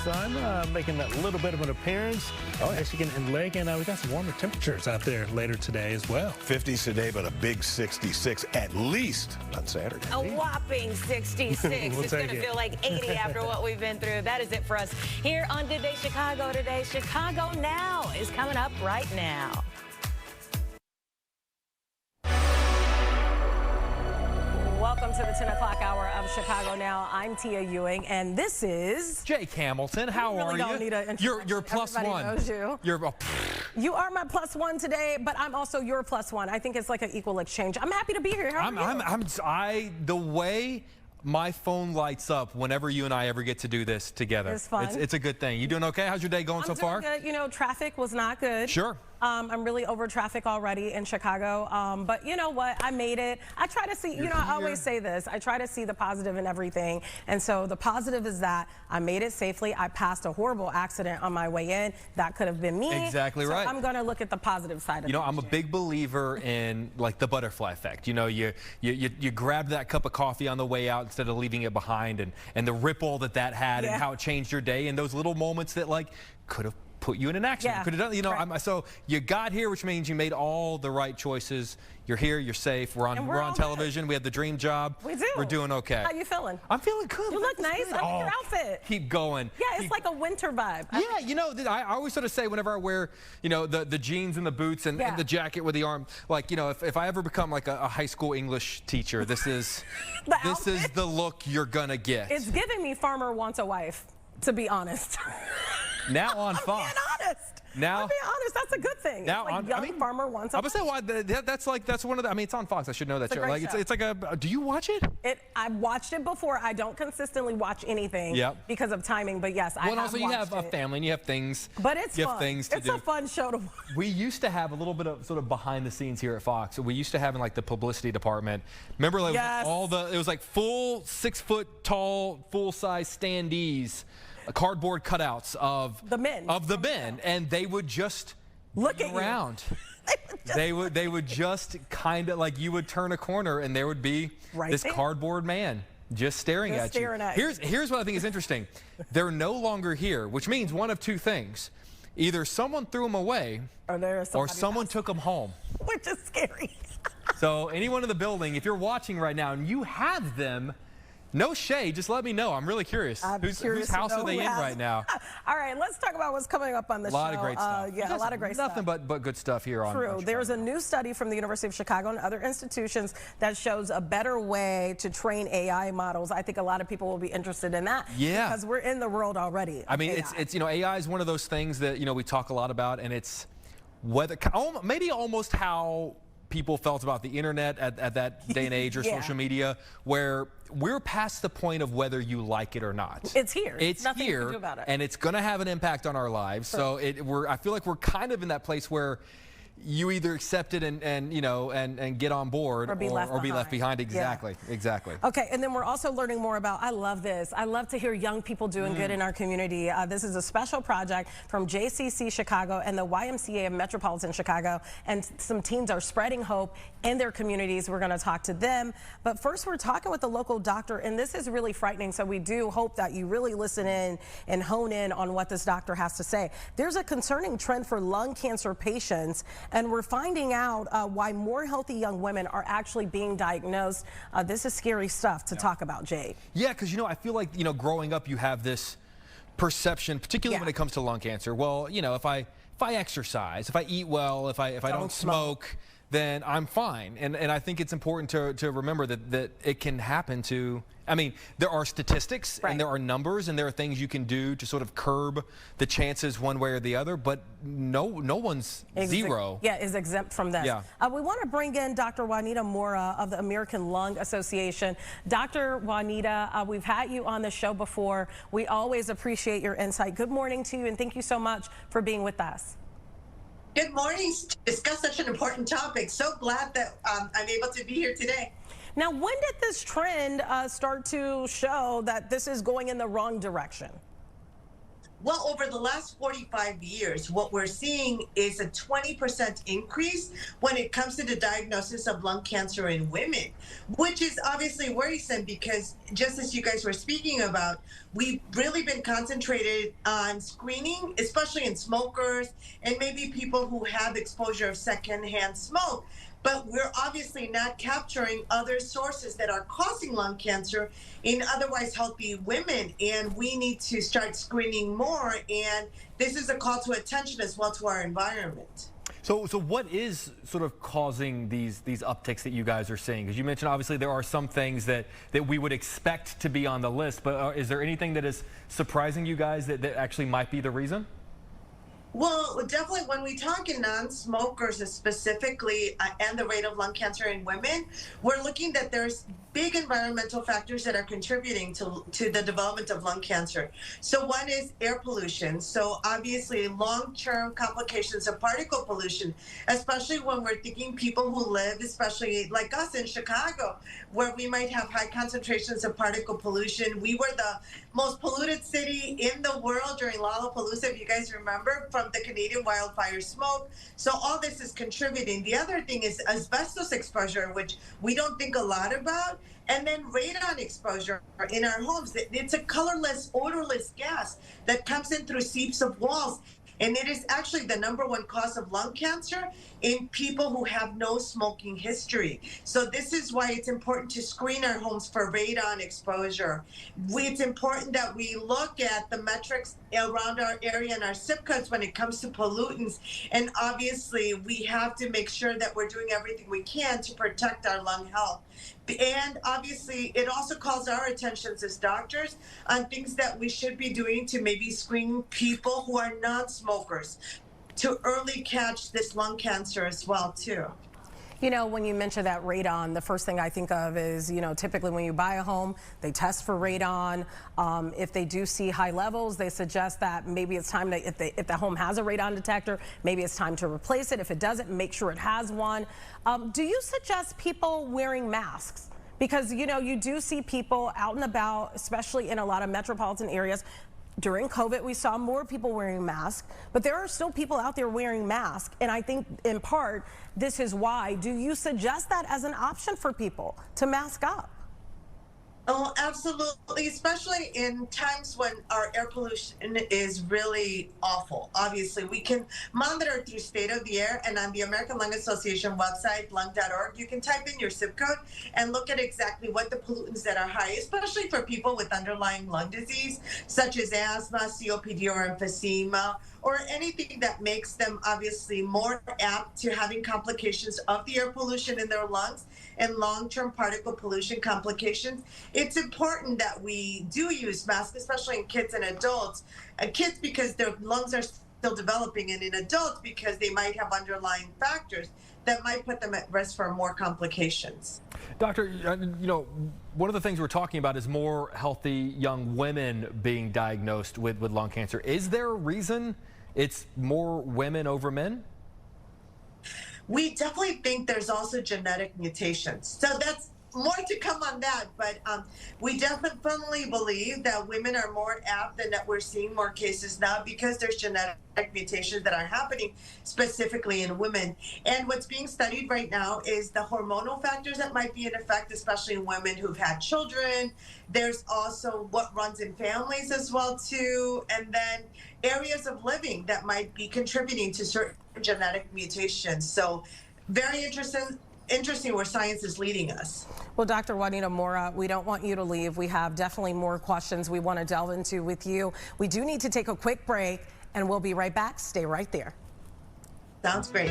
sun making a little bit of an appearance. Michigan and Lake, and we got some warmer temperatures out there later today as well. 50s today, but a big 66 at least on Saturday. A whopping 66. It's going to feel like 80 after what we've been through. That is it for us here on Today Chicago. Today Chicago Now is coming up right now. Welcome to the 10 o'clock hour of Chicago Now. I'm Tia Ewing, and this is Jake Hamilton. How are you? You're plus one. Knows you. You are my plus one today, but I'm also your plus one. I think it's like an equal exchange. I'm happy to be here. How are you? The way my phone lights up whenever you and I ever get to do this together. It's fun. It's a good thing. You doing okay? How's your day going so far? I'm doing good. You know, traffic was not good. Sure. I'm really over traffic already in Chicago, but you know what? I made it. I try to see, I always say this, I try to see the positive in everything, and so the positive is that I made it safely. I passed a horrible accident on my way in. That could have been me. Exactly right. I'm going to look at the positive side of it. I'm a big believer in like the butterfly effect. You grabbed that cup of coffee on the way out instead of leaving it behind, and the ripple that had and how it changed your day, and those little moments that like could have put you in an accident. Could have done, right. So you got here, which means you made all the right choices. You're here, you're safe. We're on television. Good. We have the dream job. We do. We're doing okay. How you feeling? I'm feeling good. You look nice. I like your outfit. Keep going. Yeah, it's like a winter vibe. Yeah, I always sort of say whenever I wear, the jeans and the boots and the jacket with the arm, like, if I ever become like a high school English teacher, this is the look you're gonna get. It's giving me Farmer Wants a Wife, to be honest. Now on Fox. I'm being honest. Now, I'm being honest, that's a good thing. Now, it's like Farmer Wants a Wife. I would say that's one of the. It's on Fox. I should know that. It's a great show. It's like a. Do you watch it? I've watched it before. I don't consistently watch anything because of timing, but yes, I have watched it. Well, also you have a family and you have things. But it's you fun. Have things to it's do. a fun show to watch. We used to have a little bit of sort of behind the scenes here at Fox. We used to have in like the publicity department. Remember, like it was like full 6 foot tall, full size standees. Cardboard cutouts of the men, and they would just look around. They would just kind of like you would turn a corner and there would be this cardboard man just staring at you. Here's what I think is interesting. They're no longer here, which means one of two things: either someone threw them away, or someone took them home, which is scary. So anyone in the building, if you're watching right now and you have them. No shade, just let me know. I'm really curious. Whose house are they in right now? All right, let's talk about what's coming up on the show. A lot of great stuff. A lot of great stuff. Nothing but good stuff here on True. There's a new study from the University of Chicago and other institutions that shows a better way to train AI models. I think a lot of people will be interested in that. Yeah. Because we're in the world already. I mean, it's AI is one of those things that, we talk a lot about, and it's maybe almost how people felt about the internet at that day and age, or social media, where we're past the point of whether you like it or not. It's here. It's nothing here, you can do about it. And it's going to have an impact on our lives. Sure. So I feel like we're kind of in that place where you either accept it and get on board, or be left behind. Exactly. Okay, and then we're also learning more about, I love this. I love to hear young people doing good in our community. This is a special project from JCC Chicago and the YMCA of Metropolitan Chicago, and some teens are spreading hope in their communities. We're going to talk to them, but first we're talking with a local doctor, and this is really frightening, so we do hope that you really listen in and hone in on what this doctor has to say. There's a concerning trend for lung cancer patients, and we're finding out why more healthy young women are actually being diagnosed. This is scary stuff to talk about, Jay. Yeah, because, I feel like, growing up, you have this perception, particularly when it comes to lung cancer. Well, if I exercise, if I eat well, if I don't smoke, then I'm fine. And I think it's important to remember that it can happen to, there are statistics and there are numbers and there are things you can do to sort of curb the chances one way or the other, but no one's zero. Yeah, is exempt from this. Yeah. We want to bring in Dr. Juanita Mora of the American Lung Association. Dr. Juanita, we've had you on the show before. We always appreciate your insight. Good morning to you, and thank you so much for being with us. Good morning. To discuss such an important topic. So glad that I'm able to be here today. Now, when did this trend start to show that this is going in the wrong direction? Well, over the last 45 years, what we're seeing is a 20% increase when it comes to the diagnosis of lung cancer in women, which is obviously worrisome because, just as you guys were speaking about, we've really been concentrated on screening, especially in smokers and maybe people who have exposure of secondhand smoke. But we're obviously not capturing other sources that are causing lung cancer in otherwise healthy women. And we need to start screening more. And this is a call to attention as well to our environment. So what is sort of causing these upticks that you guys are seeing? Because you mentioned obviously there are some things that we would expect to be on the list, but is there anything that is surprising you guys that actually might be the reason? Well, definitely when we talk in non-smokers specifically and the rate of lung cancer in women, we're looking that there's big environmental factors that are contributing to the development of lung cancer. So one is air pollution. So obviously long-term complications of particle pollution, especially when we're thinking people who live, especially like us in Chicago, where we might have high concentrations of particle pollution. We were the most polluted city in the world during Lollapalooza, if you guys remember, from the Canadian wildfire smoke. So all this is contributing. The other thing is asbestos exposure, which we don't think a lot about. And then radon exposure in our homes. It's a colorless, odorless gas that comes in through seeps of walls. And it is actually the #1 cause of lung cancer in people who have no smoking history. So this is why it's important to screen our homes for radon exposure. It's important that we look at the metrics around our area and our zip codes when it comes to pollutants. And obviously, we have to make sure that we're doing everything we can to protect our lung health. And obviously, it also calls our attentions as doctors on things that we should be doing to maybe screen people who are non-smokers to early catch this lung cancer as well, too. You know, when you mention that radon, the first thing I think of is, you know, typically when you buy a home, they test for radon. If they do see high levels, they suggest that maybe it's time to, if the home has a radon detector, maybe it's time to replace it. If it doesn't, make sure it has one. Do you suggest people wearing masks? Because, you know, you do see people out and about, especially in a lot of metropolitan areas. During COVID, we saw more people wearing masks, but there are still people out there wearing masks. And I think in part, this is why. Do you suggest that as an option for people to mask up? Oh, absolutely, especially in times when our air pollution is really awful. Obviously, we can monitor through State of the Air, and on the American Lung Association website, lung.org, you can type in your zip code and look at exactly what the pollutants that are high, especially for people with underlying lung disease, such as asthma, COPD, or emphysema, or anything that makes them obviously more apt to having complications of the air pollution in their lungs and long-term particle pollution complications. It's important that we do use masks, especially in kids and adults. Kids because their lungs are still developing, and in adults because they might have underlying factors that might put them at risk for more complications. Doctor, you know, one of the things we're talking about is more healthy young women being diagnosed with lung cancer. Is there a reason it's more women over men? We definitely think there's also genetic mutations. So that's more to come on that, but we definitely believe that women are more apt and that we're seeing more cases now because there's genetic mutations that are happening specifically in women. And what's being studied right now is the hormonal factors that might be in effect, especially in women who've had children. There's also what runs in families as well too, and then areas of living that might be contributing to certain genetic mutations. So very interesting where science is leading us. Well, Dr. Juanita Mora, we don't want you to leave. We have definitely more questions we want to delve into with you. We do need to take a quick break, and we'll be right back. Stay right there. Sounds great.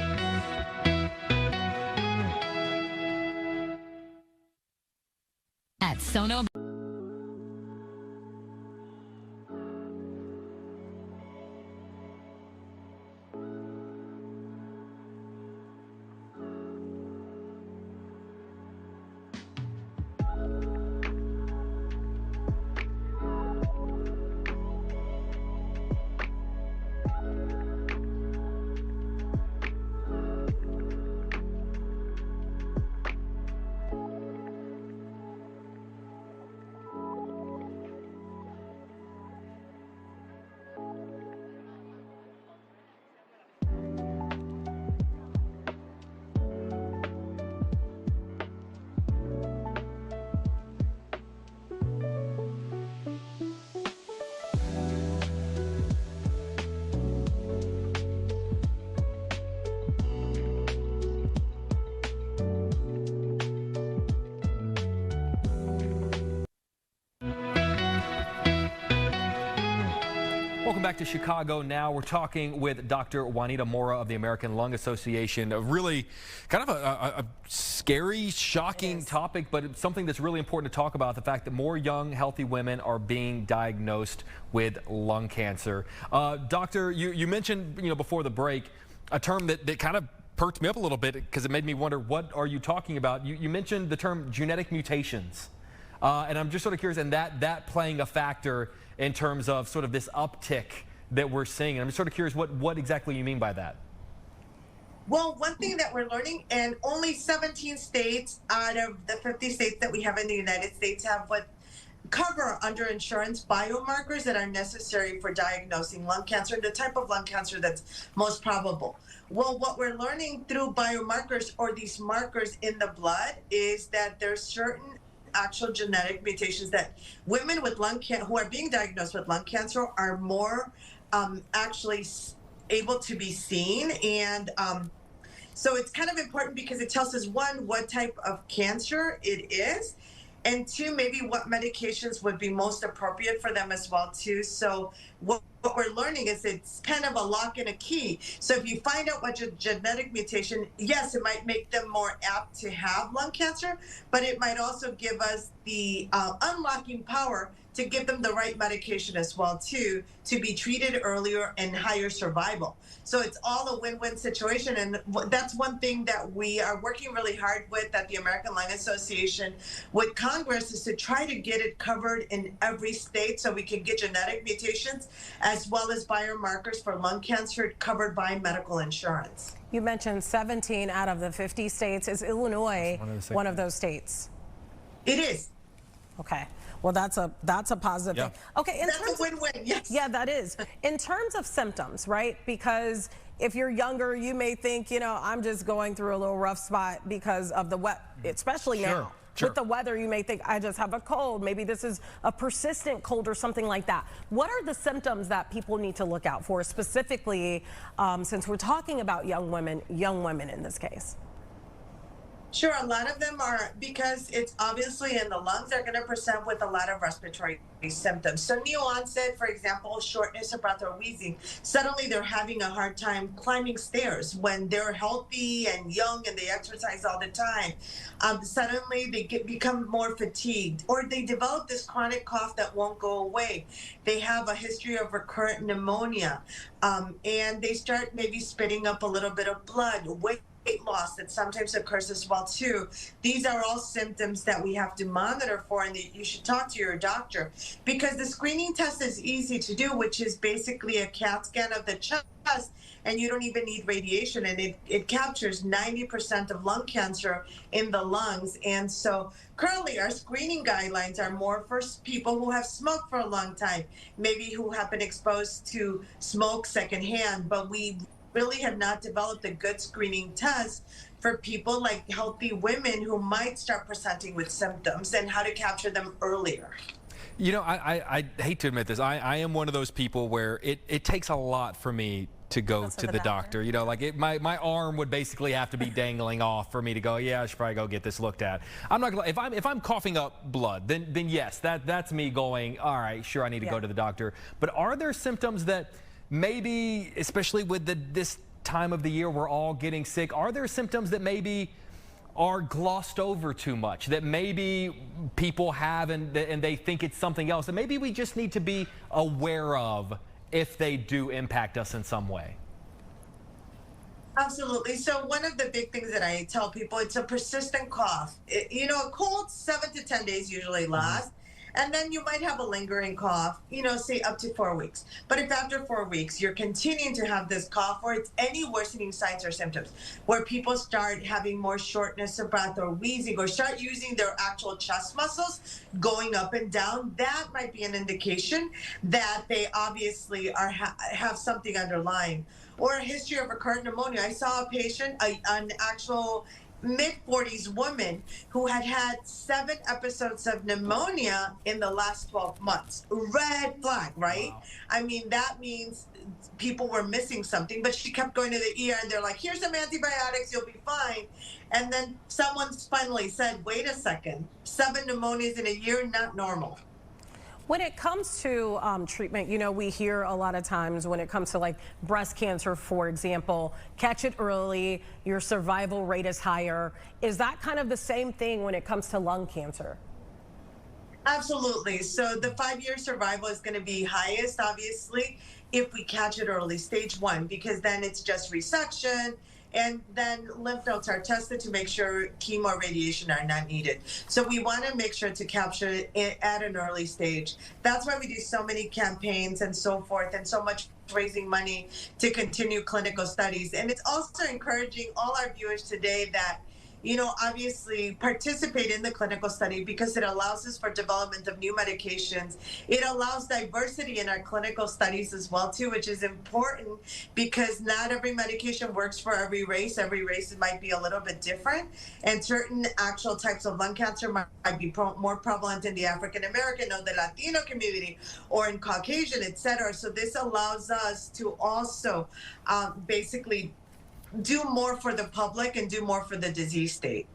At Sono. Welcome back to Chicago Now. We're talking with Dr. Juanita Mora of the American Lung Association. A really kind of a scary, shocking topic, but it's something that's really important to talk about, the fact that more young, healthy women are being diagnosed with lung cancer. Doctor, you mentioned, before the break, a term that kind of perked me up a little bit because it made me wonder, what are you talking about? You mentioned the term genetic mutations. And I'm just sort of curious, and that playing a factor in terms of sort of this uptick that we're seeing. And I'm just sort of curious what exactly you mean by that. Well, one thing that we're learning, and only 17 states out of the 50 states that we have in the United States have what cover under insurance biomarkers that are necessary for diagnosing lung cancer, the type of lung cancer that's most probable. Well, what we're learning through biomarkers, or these markers in the blood, is that there's certain actual genetic mutations that women with lung cancer who are being diagnosed with lung cancer are more actually able to be seen. And so it's kind of important because it tells us, one, what type of cancer it is, and two, maybe what medications would be most appropriate for them as well too. So what we're learning is it's kind of a lock and a key. So if you find out what your genetic mutation, yes, it might make them more apt to have lung cancer, but it might also give us the unlocking power to give them the right medication as well too, to be treated earlier and higher survival. So it's all a win-win situation, and that's one thing that we are working really hard with at the American Lung Association with Congress, is to try to get it covered in every state so we can get genetic mutations as well as biomarkers for lung cancer covered by medical insurance. You mentioned 17 out of the 50 states. Is Illinois one of those states? It is. Okay. Well, that's a positive thing. Okay, that's a win-win, yes. Yeah, that is. In terms of symptoms, right? Because if you're younger, you may think, I'm just going through a little rough spot because of the wet, especially now. Sure. With the weather, you may think, I just have a cold. Maybe this is a persistent cold or something like that. What are the symptoms that people need to look out for, specifically since we're talking about young women in this case? Sure, a lot of them are, because it's obviously in the lungs, they're going to present with a lot of respiratory symptoms. So new onset, for example, shortness of breath or wheezing. Suddenly they're having a hard time climbing stairs when they're healthy and young and they exercise all the time. Suddenly they become more fatigued, or they develop this chronic cough that won't go away. They have a history of recurrent pneumonia, and they start maybe spitting up a little bit of blood, weight loss that sometimes occurs as well too. These are all symptoms that we have to monitor for, and that you should talk to your doctor, because the screening test is easy to do, which is basically a CAT scan of the chest, and you don't even need radiation, and it captures 90% of lung cancer in the lungs. And so currently our screening guidelines are more for people who have smoked for a long time, maybe who have been exposed to smoke secondhand, but we really have not developed a good screening test for people like healthy women who might start presenting with symptoms, and how to capture them earlier. I hate to admit this. I am one of those people where it takes a lot for me to go to the doctor. My arm would basically have to be dangling off for me to go, yeah, I should probably go get this looked at. I'm not gonna, if I'm coughing up blood, then yes, that's me going, all right, sure, I need to go to the doctor. But are there symptoms that maybe, especially with this time of the year, we're all getting sick, are there symptoms that maybe are glossed over too much, that maybe people have and they think it's something else, and maybe we just need to be aware of if they do impact us in some way? Absolutely. So one of the big things that I tell people, it's a persistent cough. A cold, 7 to 10 days usually lasts. And then you might have a lingering cough, say up to 4 weeks. But if after 4 weeks you're continuing to have this cough, or it's any worsening signs or symptoms, where people start having more shortness of breath or wheezing, or start using their actual chest muscles going up and down, that might be an indication that they obviously have something underlying. Or a history of recurrent pneumonia. I saw a patient, an actual mid-40s woman who had 7 episodes of pneumonia in the last 12 months. Red flag, right? Wow. I mean, that means people were missing something, but she kept going to the ER, and they're like, here's some antibiotics, you'll be fine. And then someone finally said, wait a second, 7 pneumonias in a year, not normal. When it comes to treatment, you know, we hear a lot of times when it comes to like breast cancer, for example, catch it early, your survival rate is higher. Is that kind of the same thing when it comes to lung cancer? Absolutely. So the 5-year survival is going to be highest, obviously, if we catch it early, stage 1, because then it's just resection. And then lymph nodes are tested to make sure chemo or radiation are not needed. So we want to make sure to capture it at an early stage. That's why we do so many campaigns and so forth, and so much raising money to continue clinical studies. And it's also encouraging all our viewers today that, you know, obviously participate in the clinical study, because it allows us for development of new medications. It allows diversity in our clinical studies as well, too, which is important, because not every medication works for every race. Every race might be a little bit different, and certain actual types of lung cancer might be more prevalent in the African American or the Latino community, or in Caucasian, etc. So this allows us to also basically do more for the public and do more for the disease state.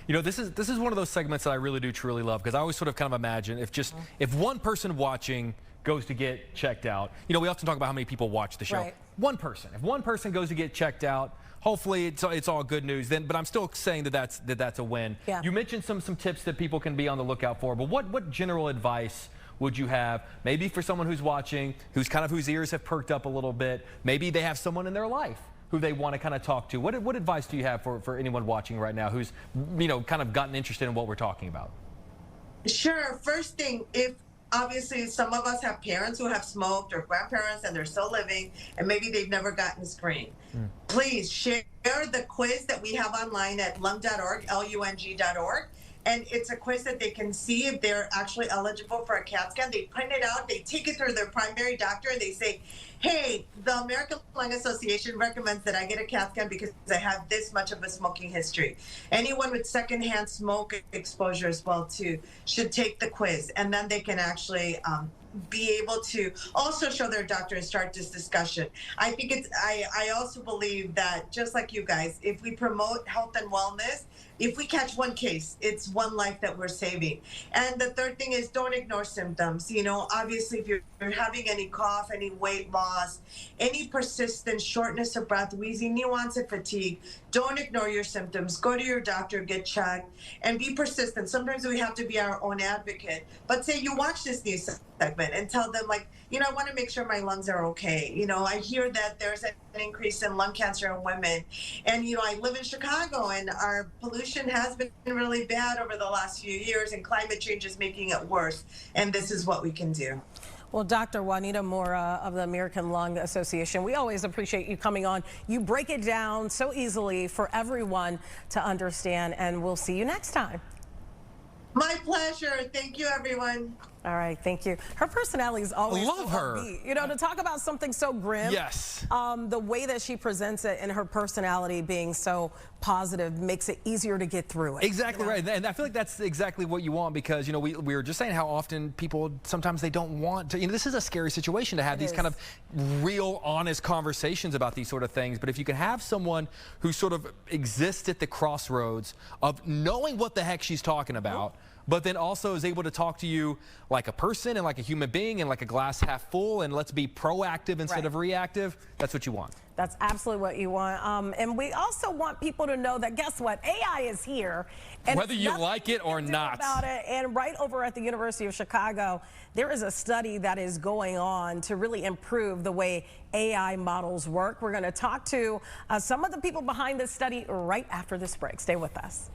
You know, this is one of those segments that I really do truly love, because I always sort of kind of imagine if one person watching goes to get checked out, you know, we often talk about how many people watch the show. Right. If one person goes to get checked out, hopefully it's all good news then, but I'm still saying that that's a win. Yeah. You mentioned some tips that people can be on the lookout for, but what general advice would you have, maybe for someone who's watching, whose ears have perked up a little bit, maybe they have someone in their life who they want to kind of talk to? What advice do you have for anyone watching right now who's, you know, kind of gotten interested in what we're talking about? Sure. First thing, if obviously some of us have parents who have smoked, or grandparents and they're still living, and maybe they've never gotten screened, please share the quiz that we have online at lung.org, lung.org. And it's a quiz that they can see if they're actually eligible for a CAT scan. They print it out, they take it through their primary doctor, and they say, hey, the American Lung Association recommends that I get a CAT scan because I have this much of a smoking history. Anyone with secondhand smoke exposure as well, too, should take the quiz. And then they can actually be able to also show their doctor and start this discussion. I think I also believe that, just like you guys, if we promote health and wellness, if we catch one case, it's one life that we're saving. And the third thing is, don't ignore symptoms. You know, obviously, if you're having any cough, any weight loss, any persistent shortness of breath, wheezing, onset fatigue, don't ignore your symptoms. Go to your doctor, get checked, and be persistent. Sometimes we have to be our own advocate. But say you watch this news segment and tell them, like, you know, I want to make sure my lungs are okay. You know, I hear that there's an increase in lung cancer in women. And, you know, I live in Chicago, and our pollution has been really bad over the last few years, and climate change is making it worse. And this is what we can do. Well, Dr. Juanita Mora of the American Lung Association, we always appreciate you coming on. You break it down so easily for everyone to understand, and we'll see you next time. My pleasure. Thank you, everyone. All right, thank you. Her personality is always Love so her. upbeat. You know, to talk about something so grim. Yes. The way that she presents it and her personality being so positive makes it easier to get through it. Exactly right. And I feel like that's exactly what you want, because, you know, we were just saying how often people, sometimes they don't want to, you know, this is a scary situation to have these kind of real, honest conversations about these sort of things. But if you can have someone who sort of exists at the crossroads of knowing what the heck she's talking about, but then also is able to talk to you like a person and like a human being and like a glass half full, and let's be proactive instead of reactive, that's what you want. That's absolutely what you want. And we also want people to know that, guess what? AI is here. And whether you like it or not. About it. And right over at the University of Chicago, there is a study that is going on to really improve the way AI models work. We're going to talk to some of the people behind this study right after this break. Stay with us.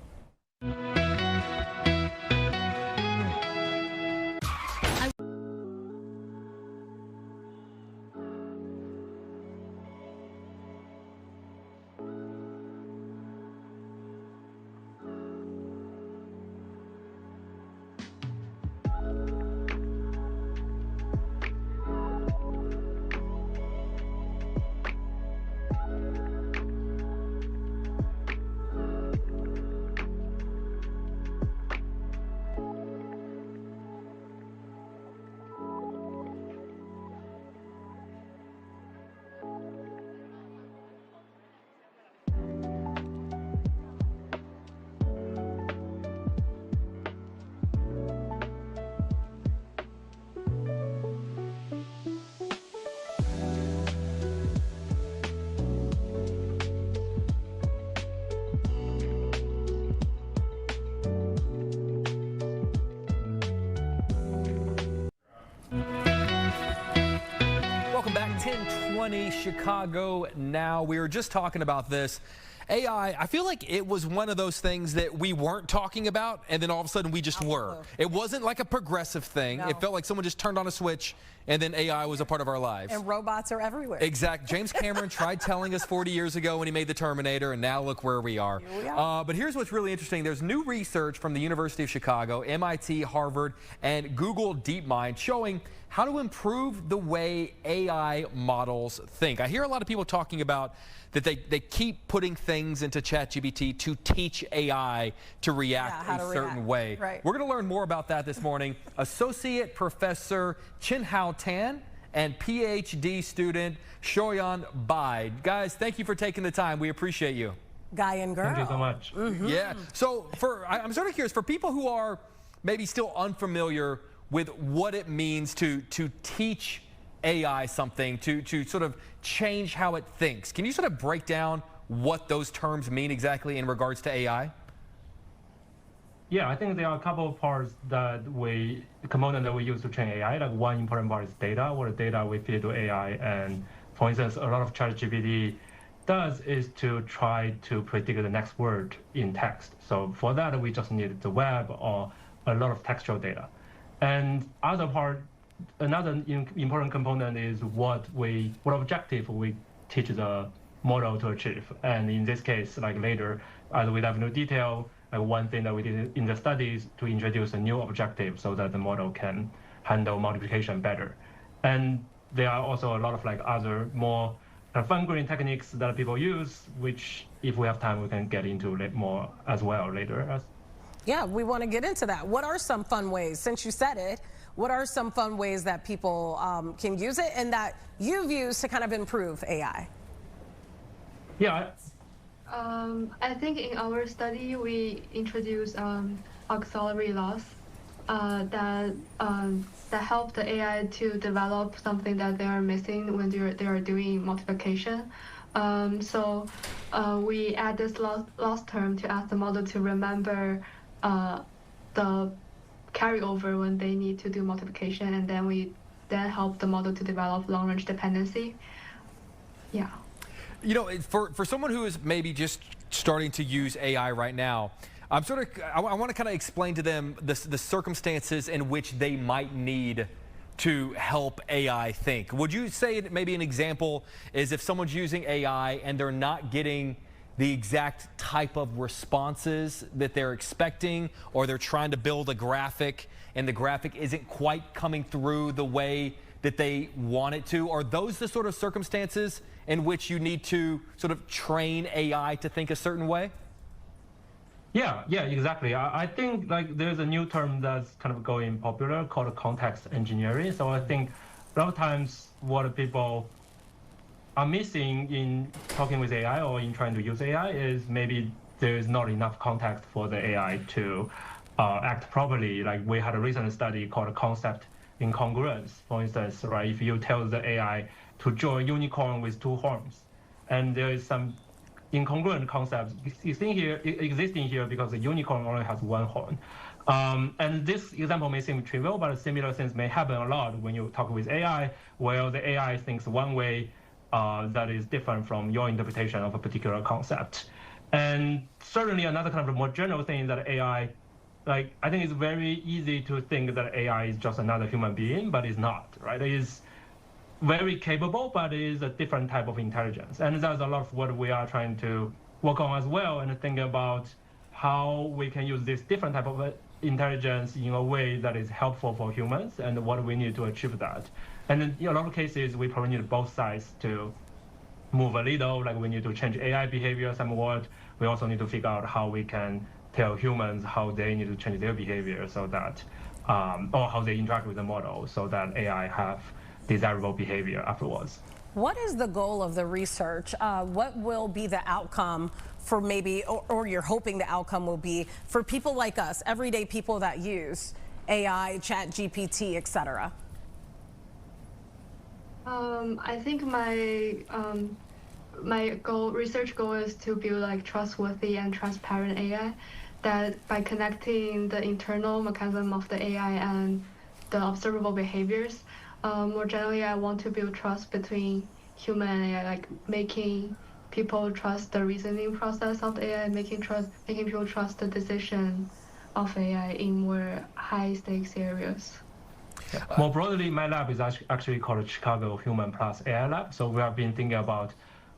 back. 1020 Chicago Now. We were just talking about this. AI, I feel like it was one of those things that we weren't talking about, and then all of a sudden we just were. It wasn't like a progressive thing. No. It felt like someone just turned on a switch, and then AI was a part of our lives. And robots are everywhere. Exactly. James Cameron tried telling us 40 years ago when he made the Terminator, and now look where we are. Here we are. But here's what's really interesting. There's new research from the University of Chicago, MIT, Harvard, and Google DeepMind showing how to improve the way AI models think. I hear a lot of people talking about that they keep putting things into ChatGPT to teach AI to react a certain way. Right. We're going to learn more about that this morning. Associate Professor Chin Hao Tan and PhD student Shoyan Bai. Guys, thank you for taking the time. We appreciate you. Guy and girl. Thank you so much. Yeah. So I'm sort of curious, for people who are maybe still unfamiliar with what it means to teach AI something, to sort of change how it thinks. Can you sort of break down what those terms mean exactly in regards to AI? Yeah, I think there are a couple of parts component that we use to train AI. Like one important part is data, what data we feed to AI. And for instance, a lot of ChatGPT does is to try to predict the next word in text. So for that, we just need the web or a lot of textual data. And another important component is what objective we teach the model to achieve. And in this case, like later, as we have new detail, like one thing that we did in the studies to introduce a new objective so that the model can handle multiplication better. And there are also a lot of like other more fine-grained techniques that people use, which if we have time, we can get into more as well later. Yeah, we want to get into that. What are some fun ways, since you said it, what are some fun ways that people can use it and that you've used to kind of improve AI? Yeah. I think in our study, we introduced auxiliary laws that help the AI to develop something that they are missing when they are doing multiplication. So we add this loss term to ask the model to remember the carryover when they need to do multiplication, and then we help the model to develop long-range dependency. Yeah. You know, for someone who is maybe just starting to use AI right now, I want to kind of explain to them the circumstances in which they might need to help AI think. Would you say maybe an example is if someone's using AI and they're not getting the exact type of responses that they're expecting, or they're trying to build a graphic and the graphic isn't quite coming through the way that they want it to? Are those the sort of circumstances in which you need to sort of train AI to think a certain way? Yeah, exactly. I think like there's a new term that's kind of going popular called context engineering. So I think a lot of times what people are missing in talking with AI or in trying to use AI is maybe there is not enough context for the AI to act properly. Like we had a recent study called concept incongruence, for instance, right? If you tell the AI to draw a unicorn with two horns, and there is some incongruent concepts existing here because the unicorn only has one horn. And this example may seem trivial, but similar things may happen a lot when you talk with AI, where the AI thinks one way that is different from your interpretation of a particular concept. And certainly another kind of more general thing that AI, like I think it's very easy to think that AI is just another human being, but it's not, right? It is very capable, but it is a different type of intelligence. And that's a lot of what we are trying to work on as well, and think about how we can use this different type of intelligence in a way that is helpful for humans, and what we need to achieve that. And in a lot of cases, we probably need both sides to move a little, like we need to change AI behavior somewhat. We also need to figure out how we can tell humans how they need to change their behavior so that, or how they interact with the model so that AI have desirable behavior afterwards. What is the goal of the research? What will be the outcome for maybe, or you're hoping the outcome will be for people like us, everyday people that use AI, ChatGPT, etc.? I think my research goal is to build like trustworthy and transparent AI that by connecting the internal mechanism of the AI and the observable behaviors, More generally, I want to build trust between human and AI, like making people trust the reasoning process of the AI, making people trust the decision of AI in more high stakes areas. More broadly, my lab is actually called Chicago Human Plus AI Lab. So we have been thinking about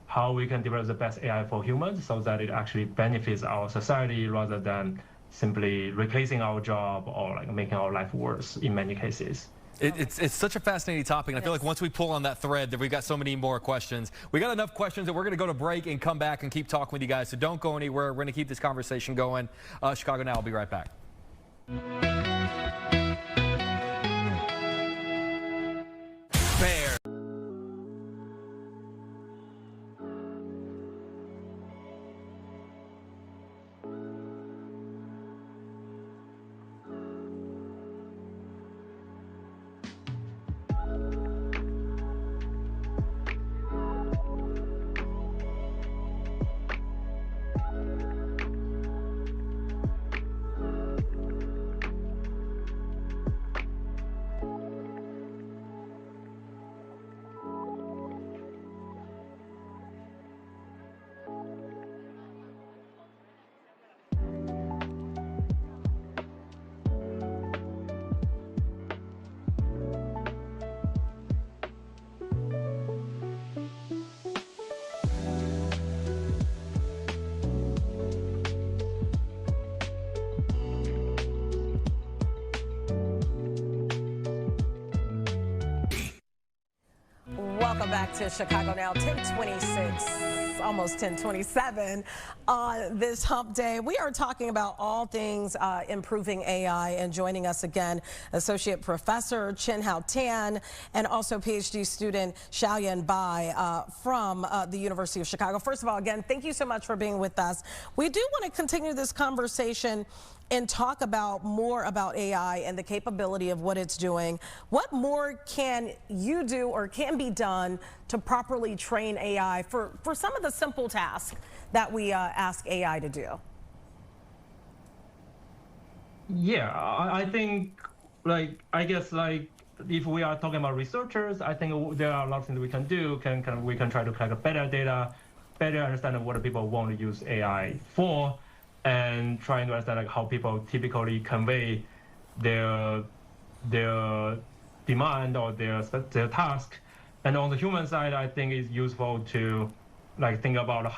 how we can develop the best AI for humans so that it actually benefits our society rather than simply replacing our job or like making our life worse in many cases. It's such a fascinating topic, and I feel like once we pull on that thread, that we've got so many more questions. We got enough questions that we're going to go to break and come back and keep talking with you guys. So don't go anywhere. We're going to keep this conversation going. Chicago Now. I'll be right back. Bear. Welcome back to Chicago Now, 10:26, almost 10:27 on this hump day. We are talking about all things improving AI, and joining us again, Associate Professor Chin-Hao Tan and also PhD student Xiaoyan Bai from the University of Chicago. First of all, again, thank you so much for being with us. We do want to continue this conversation and talk about more about AI and the capability of what it's doing. What more can you do or can be done to properly train AI for some of the simple tasks that we ask AI to do? Yeah, I think, I guess if we are talking about researchers, I think there are a lot of things we can do. We can try to collect better data, better understand what people want to use AI for, and trying to understand how people typically convey their demand or their task. And on the human side, I think it's useful to think about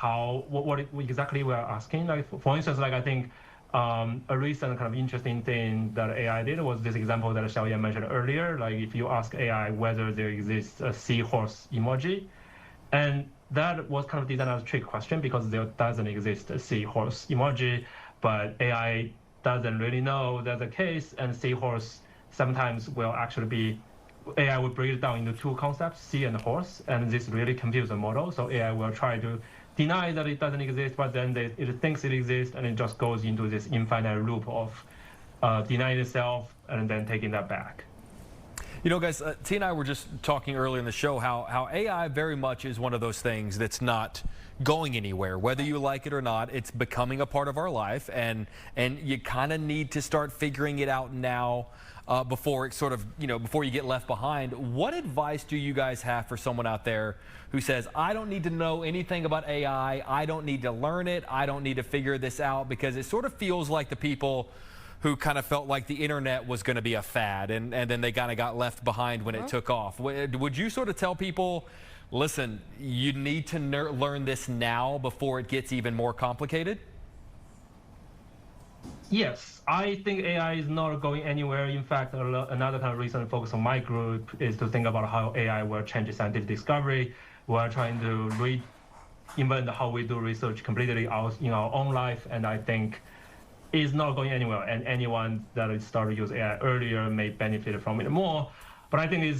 what exactly we are asking. For instance, I think a recent kind of interesting thing that AI did was this example that Xiaoyan mentioned earlier. If you ask AI whether there exists a seahorse emoji, and that was kind of designed as a trick question because there doesn't exist a seahorse emoji, but AI doesn't really know that's the case, and seahorse sometimes will actually be, AI will break it down into two concepts, sea and horse, and this really confuses the model. So AI will try to deny that it doesn't exist, but then it thinks it exists, and it just goes into this infinite loop of denying itself and then taking that back. You know, guys, T and I were just talking earlier in the show how AI very much is one of those things that's not going anywhere. Whether you like it or not, it's becoming a part of our life, and you kind of need to start figuring it out now before it before you get left behind. What advice do you guys have for someone out there who says, I don't need to know anything about AI, I don't need to learn it, I don't need to figure this out, because it sort of feels like the people who kind of felt like the internet was going to be a fad, and then they kind of got left behind when it took off. Would you sort of tell people, listen, you need to learn this now before it gets even more complicated? Yes, I think AI is not going anywhere. In fact, another kind of recent focus on my group is to think about how AI will change scientific discovery. We're trying to reinvent how we do research completely in our own life, and I think is not going anywhere, and anyone that is started to use AI earlier may benefit from it more. But I think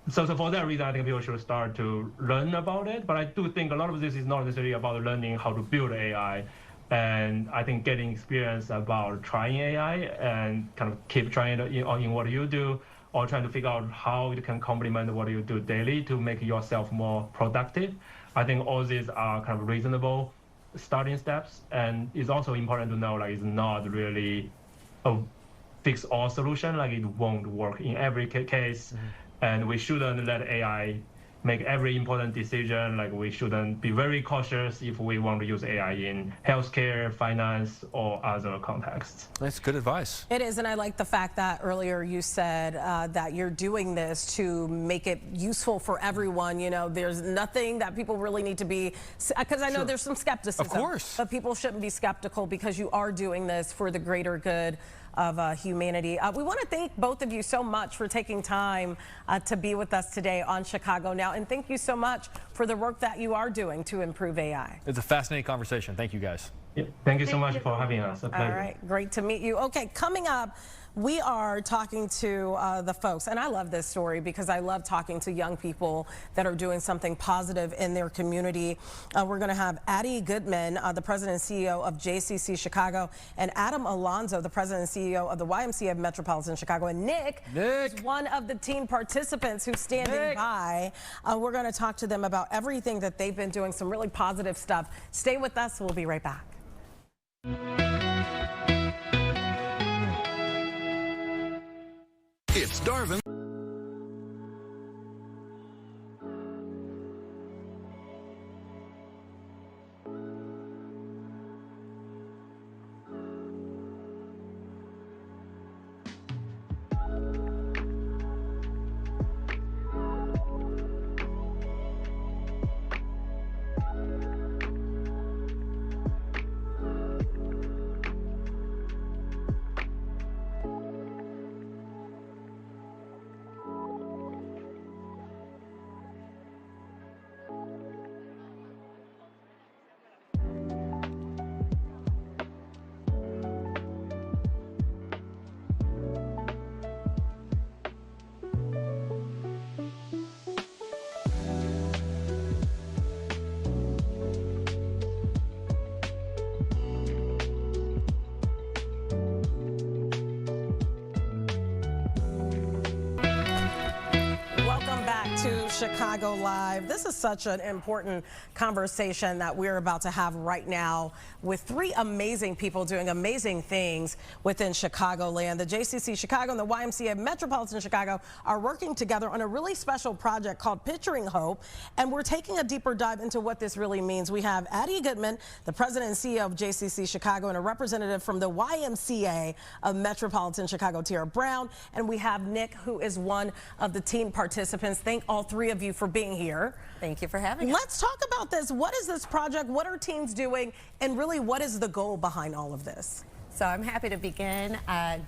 so for that reason, I think people should start to learn about it. But I do think a lot of this is not necessarily about learning how to build AI. And I think getting experience about trying AI and kind of keep trying it in what you do, or trying to figure out how it can complement what you do daily to make yourself more productive. I think all these are kind of reasonable starting steps, and it's also important to know it's not really fix all solution. Like it won't work in every case, and we shouldn't let AI make every important decision. Like we shouldn't be very cautious if we want to use AI in healthcare, finance, or other contexts. That's good advice. It is, and I like the fact that earlier you said that you're doing this to make it useful for everyone. You know, there's nothing that people really need to be, because I know there's some skepticism. Of course. But people shouldn't be skeptical because you are doing this for the greater good of humanity. We want to thank both of you so much for taking time to be with us today on Chicago Now, and thank you so much for the work that you are doing to improve AI. It's a fascinating conversation. Thank you, guys. Yeah, thank you so much for having us. A pleasure. All right, great to meet you. Okay, coming up, we are talking to the folks, and I love this story because I love talking to young people that are doing something positive in their community. We're going to have Addie Goodman, the president and CEO of JCC Chicago, and Adam Alonzo, the president and CEO of the YMCA of Metropolitan Chicago, and Nick is one of the teen participants who's standing by. We're going to talk to them about everything that they've been doing, some really positive stuff. Stay with us. We'll be right back. It's Darvin. To Chicago Live. This is such an important conversation that we're about to have right now with three amazing people doing amazing things within Chicagoland. The JCC Chicago and the YMCA of Metropolitan Chicago are working together on a really special project called Picturing Hope, and we're taking a deeper dive into what this really means. We have Addie Goodman, the president and CEO of JCC Chicago, and a representative from the YMCA of Metropolitan Chicago, Tara Brown, and we have Nick, who is one of the teen participants. Thank all three of you for being here. Thank you for having us. Let's talk about this. What is this project? What are teens doing? And really, what is the goal behind all of this? So I'm happy to begin.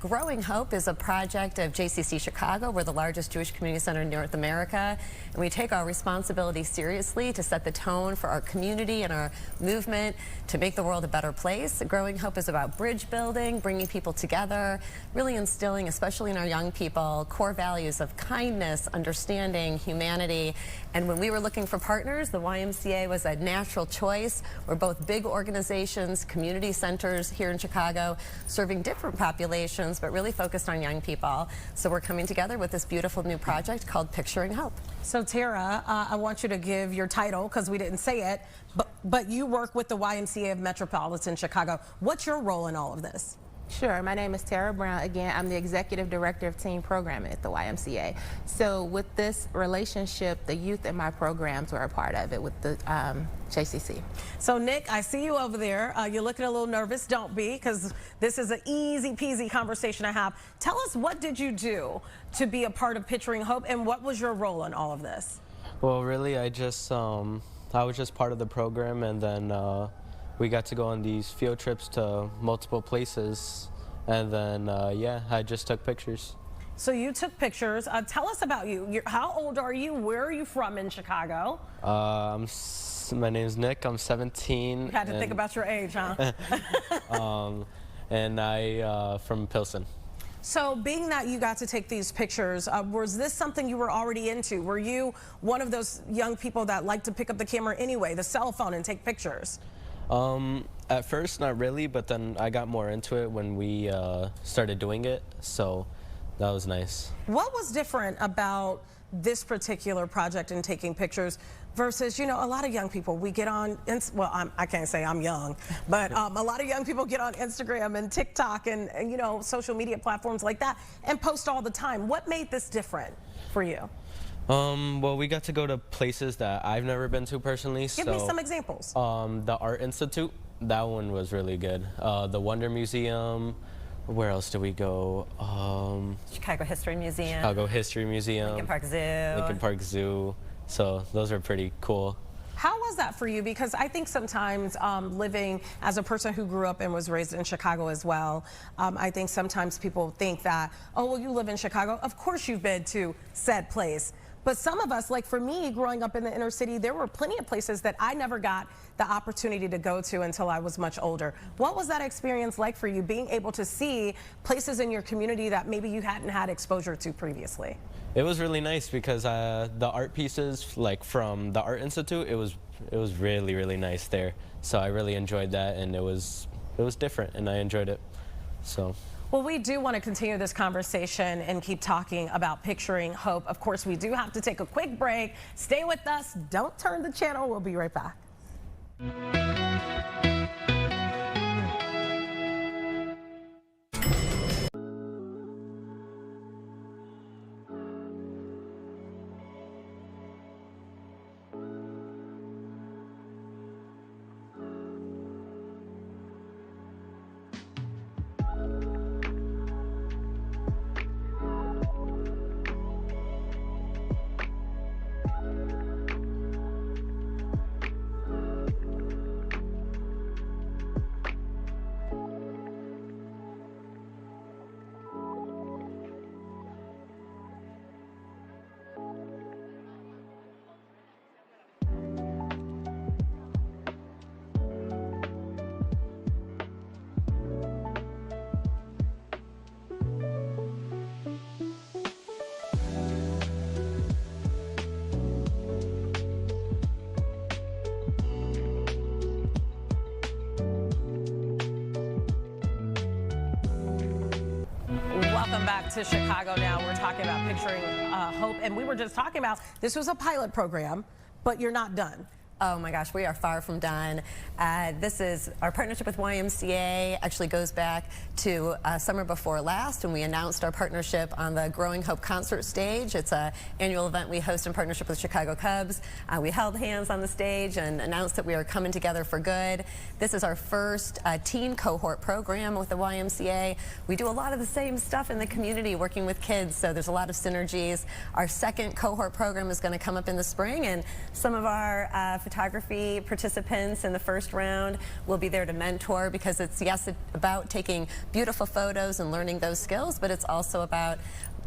Growing Hope is a project of JCC Chicago. We're the largest Jewish community center in North America, and we take our responsibility seriously to set the tone for our community and our movement to make the world a better place. Growing Hope is about bridge building, bringing people together, really instilling, especially in our young people, core values of kindness, understanding, humanity. And when we were looking for partners, the YMCA was a natural choice. We're both big organizations, community centers here in Chicago, serving different populations, but really focused on young people. So we're coming together with this beautiful new project called Picturing Hope. So Tara, I want you to give your title because we didn't say it, but you work with the YMCA of Metropolitan Chicago. What's your role in all of this? Sure. My name is Tara Brown. Again, I'm the Executive Director of Teen Programming at the YMCA. So with this relationship, the youth in my programs were a part of it with the JCC. So Nick, I see you over there. You're looking a little nervous. Don't be, because this is an easy peasy conversation to have. Tell us, what did you do to be a part of Picturing Hope, and what was your role in all of this? Well, really, I was just part of the program, and then we got to go on these field trips to multiple places, and then yeah, I just took pictures. So you took pictures. Tell us about you. How old are you? Where are you from in Chicago? My name's Nick. I'm 17. You had to think about your age, huh? And I from Pilsen. So being that you got to take these pictures, was this something you were already into? Were you one of those young people that like to pick up the camera anyway, the cell phone, and take pictures? At first, not really, but then I got more into it when we started doing it, so that was nice. What was different about this particular project and taking pictures versus, you know, a lot of young people, we get on, well, I can't say I'm young, but a lot of young people get on Instagram and TikTok and, you know, social media platforms like that and post all the time. What made this different for you? Well, we got to go to places that I've never been to personally. Give me some examples. The Art Institute, that one was really good. The Wonder Museum. Where else did we go? Chicago History Museum. Chicago History Museum. Lincoln Park Zoo. Lincoln Park Zoo. So those are pretty cool. How was that for you? Because I think sometimes living as a person who grew up and was raised in Chicago as well, I think sometimes people think that, oh, well, you live in Chicago. Of course you've been to said place. But some of us, like for me, growing up in the inner city, there were plenty of places that I never got the opportunity to go to until I was much older. What was that experience like for you, being able to see places in your community that maybe you hadn't had exposure to previously? It was really nice because the art pieces, like from the Art Institute, it was really, really nice there. So I really enjoyed that, and it was different, and I enjoyed it. So. Well, we do want to continue this conversation and keep talking about picturing hope. Of course, we do have to take a quick break. Stay with us. Don't turn the channel. We'll be right back. Welcome back to Chicago Now. We're talking about picturing hope, and we were just talking about this was a pilot program, but you're not done. Oh my gosh, we are far from done. This is our partnership with YMCA, actually goes back to summer before last when we announced our partnership on the Growing Hope concert stage. It's an annual event we host in partnership with Chicago Cubs. We held hands on the stage and announced that we are coming together for good. This is our first teen cohort program with the YMCA. We do a lot of the same stuff in the community working with kids, so there's a lot of synergies. Our second cohort program is going to come up in the spring, and some of our photography participants in the first round will be there to mentor, because it's, yes, about taking beautiful photos and learning those skills, but it's also about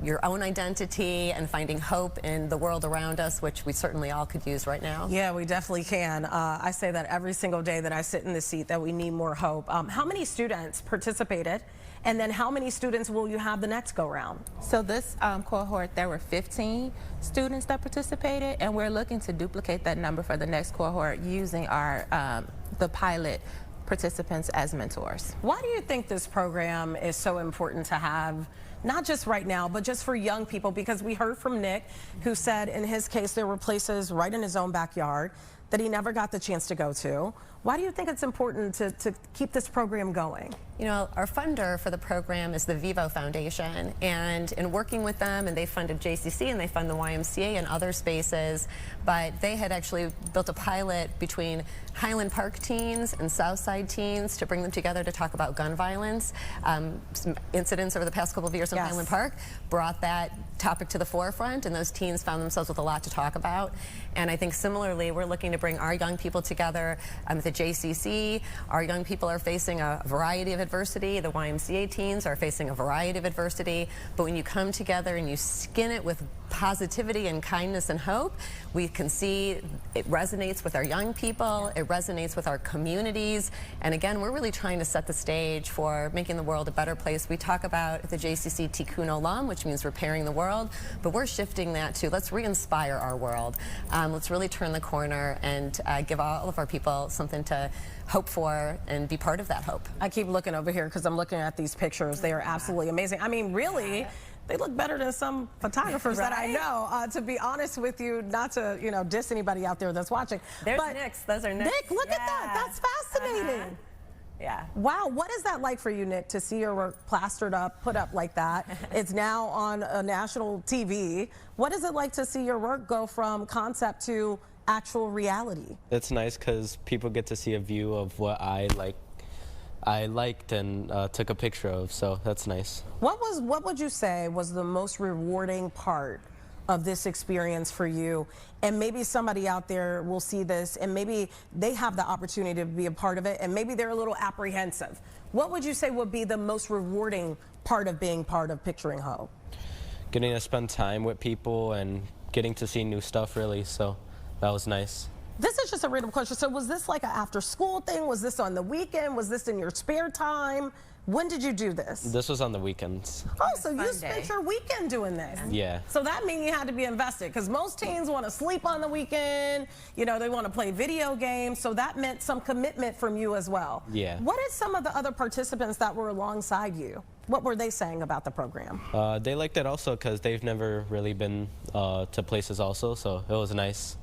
your own identity and finding hope in the world around us, which we certainly all could use right now. Yeah, we definitely can. I say that every single day that I sit in the seat, that we need more hope. How many students participated? And then how many students will you have the next go round? So this cohort, there were 15 students that participated, and we're looking to duplicate that number for the next cohort using our the pilot participants as mentors. Why do you think this program is so important to have, not just right now, but just for young people? Because we heard from Nick, who said in his case there were places right in his own backyard that he never got the chance to go to. Why do you think it's important to keep this program going? You know, our funder for the program is the Vivo Foundation, and in working with them, and they funded JCC and they fund the YMCA and other spaces, but they had actually built a pilot between Highland Park teens and Southside teens to bring them together to talk about gun violence. Some incidents over the past couple of years in Highland Park brought that topic to the forefront, and those teens found themselves with a lot to talk about. And I think similarly, we're looking to bring our young people together at the JCC. Our young people are facing a variety of adversity. The YMCA teens are facing a variety of adversity. But when you come together and you skin it with positivity and kindness and hope, we can see it resonates with our young people, it resonates with our communities, and again, we're really trying to set the stage for making the world a better place. We talk about the JCC ChicagoNOW, which means repairing the world, but we're shifting that to let's re-inspire our world. Let's really turn the corner and give all of our people something to hope for and be part of that hope. I keep looking over here because I'm looking at these pictures. They are absolutely amazing. I mean, really, they look better than some photographers that I know, to be honest with you, not to, you know, diss anybody out there that's watching. There's Nick's. Those are Nick's. Nick, look at that. That's fascinating. Yeah. Wow, what is that like for you, Nick, to see your work plastered up, put up like that? It's now on a national TV. What is it like to see your work go from concept to actual reality? It's nice because people get to see a view of what I liked and took a picture of, so that's nice. What would you say was the most rewarding part of this experience for you? And maybe somebody out there will see this and maybe they have the opportunity to be a part of it and maybe they're a little apprehensive. What would you say would be the most rewarding part of being part of Picturing Hope? Getting to spend time with people and getting to see new stuff, really, so that was nice. This is just a random question. So was this like an after school thing? Was this on the weekend? Was this in your spare time? When did you do this? This was on the weekends. Oh, so you spent your weekend doing this? Yeah. So that means you had to be invested, because most teens want to sleep on the weekend, you know, they want to play video games, so that meant some commitment from you as well. Yeah. What did some of the other participants that were alongside you, what were they saying about the program? They liked it also because they've never really been to places also, so it was nice.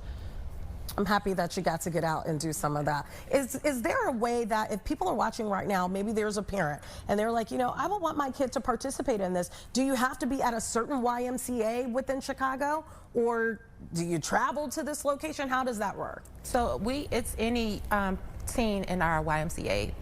I'm happy that you got to get out and do some of that. Is there a way that if people are watching right now, maybe there's a parent and they're like, you know, I would want my kid to participate in this. Do you have to be at a certain YMCA within Chicago, or do you travel to this location? How does that work? So it's any teen in our YMCA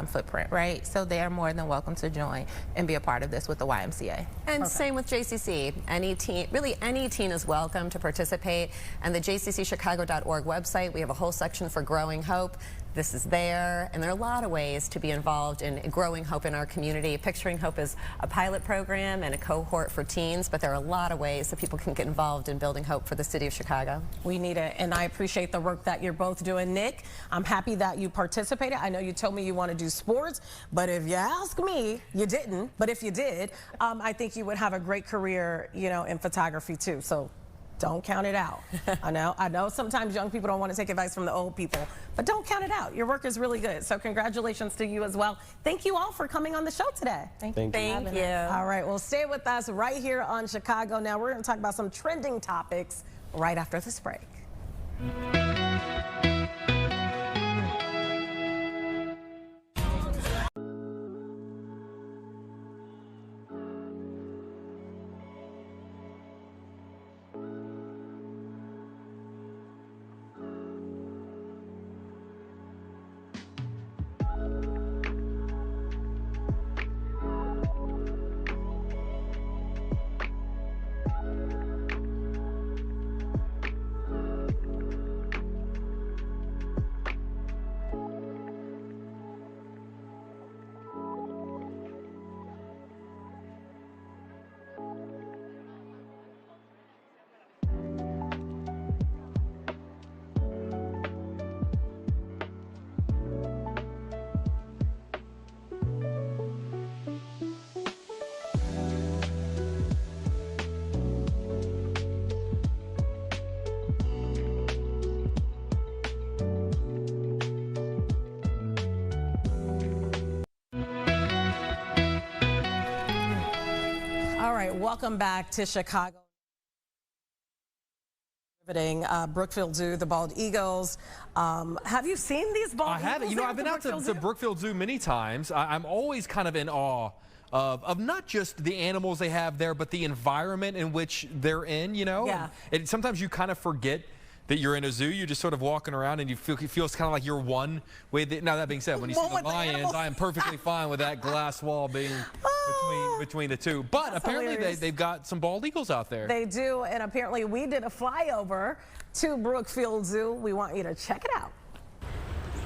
footprint, right? So they are more than welcome to join and be a part of this with the YMCA. And same with JCC. Any teen, really any teen is welcome to participate. And the JCCChicago.org website, we have a whole section for Growing Hope. This is there, and there are a lot of ways to be involved in growing hope in our community. Picturing Hope is a pilot program and a cohort for teens, but there are a lot of ways that people can get involved in building hope for the city of Chicago. We need it, and I appreciate the work that you're both doing. Nick, I'm happy that you participated. I know you told me you want to do sports, but if you ask me, you didn't. But if you did, I think you would have a great career, you know, in photography too. So don't count it out. I know sometimes young people don't want to take advice from the old people, but don't count it out. Your work is really good. So congratulations to you as well. Thank you all for coming on the show today. Thank you. All right, well, stay with us right here on Chicago Now. We're going to talk about some trending topics right after this break. All right, welcome back to Chicago. Brookfield Zoo, the bald eagles. Have you seen these bald eagles? I haven't. You know, I've been out to Brookfield Zoo many times. I'm always kind of in awe of not just the animals they have there, but the environment in which they're in, you know? Yeah. And sometimes you kind of forget that you're in a zoo. You're just sort of walking around and it feels kind of like you're one with it. Now, that being said, when you see the lions, I am perfectly fine with that glass wall being between the two. But apparently they've got some bald eagles out there. They do, and apparently we did a flyover to Brookfield Zoo. We want you to check it out.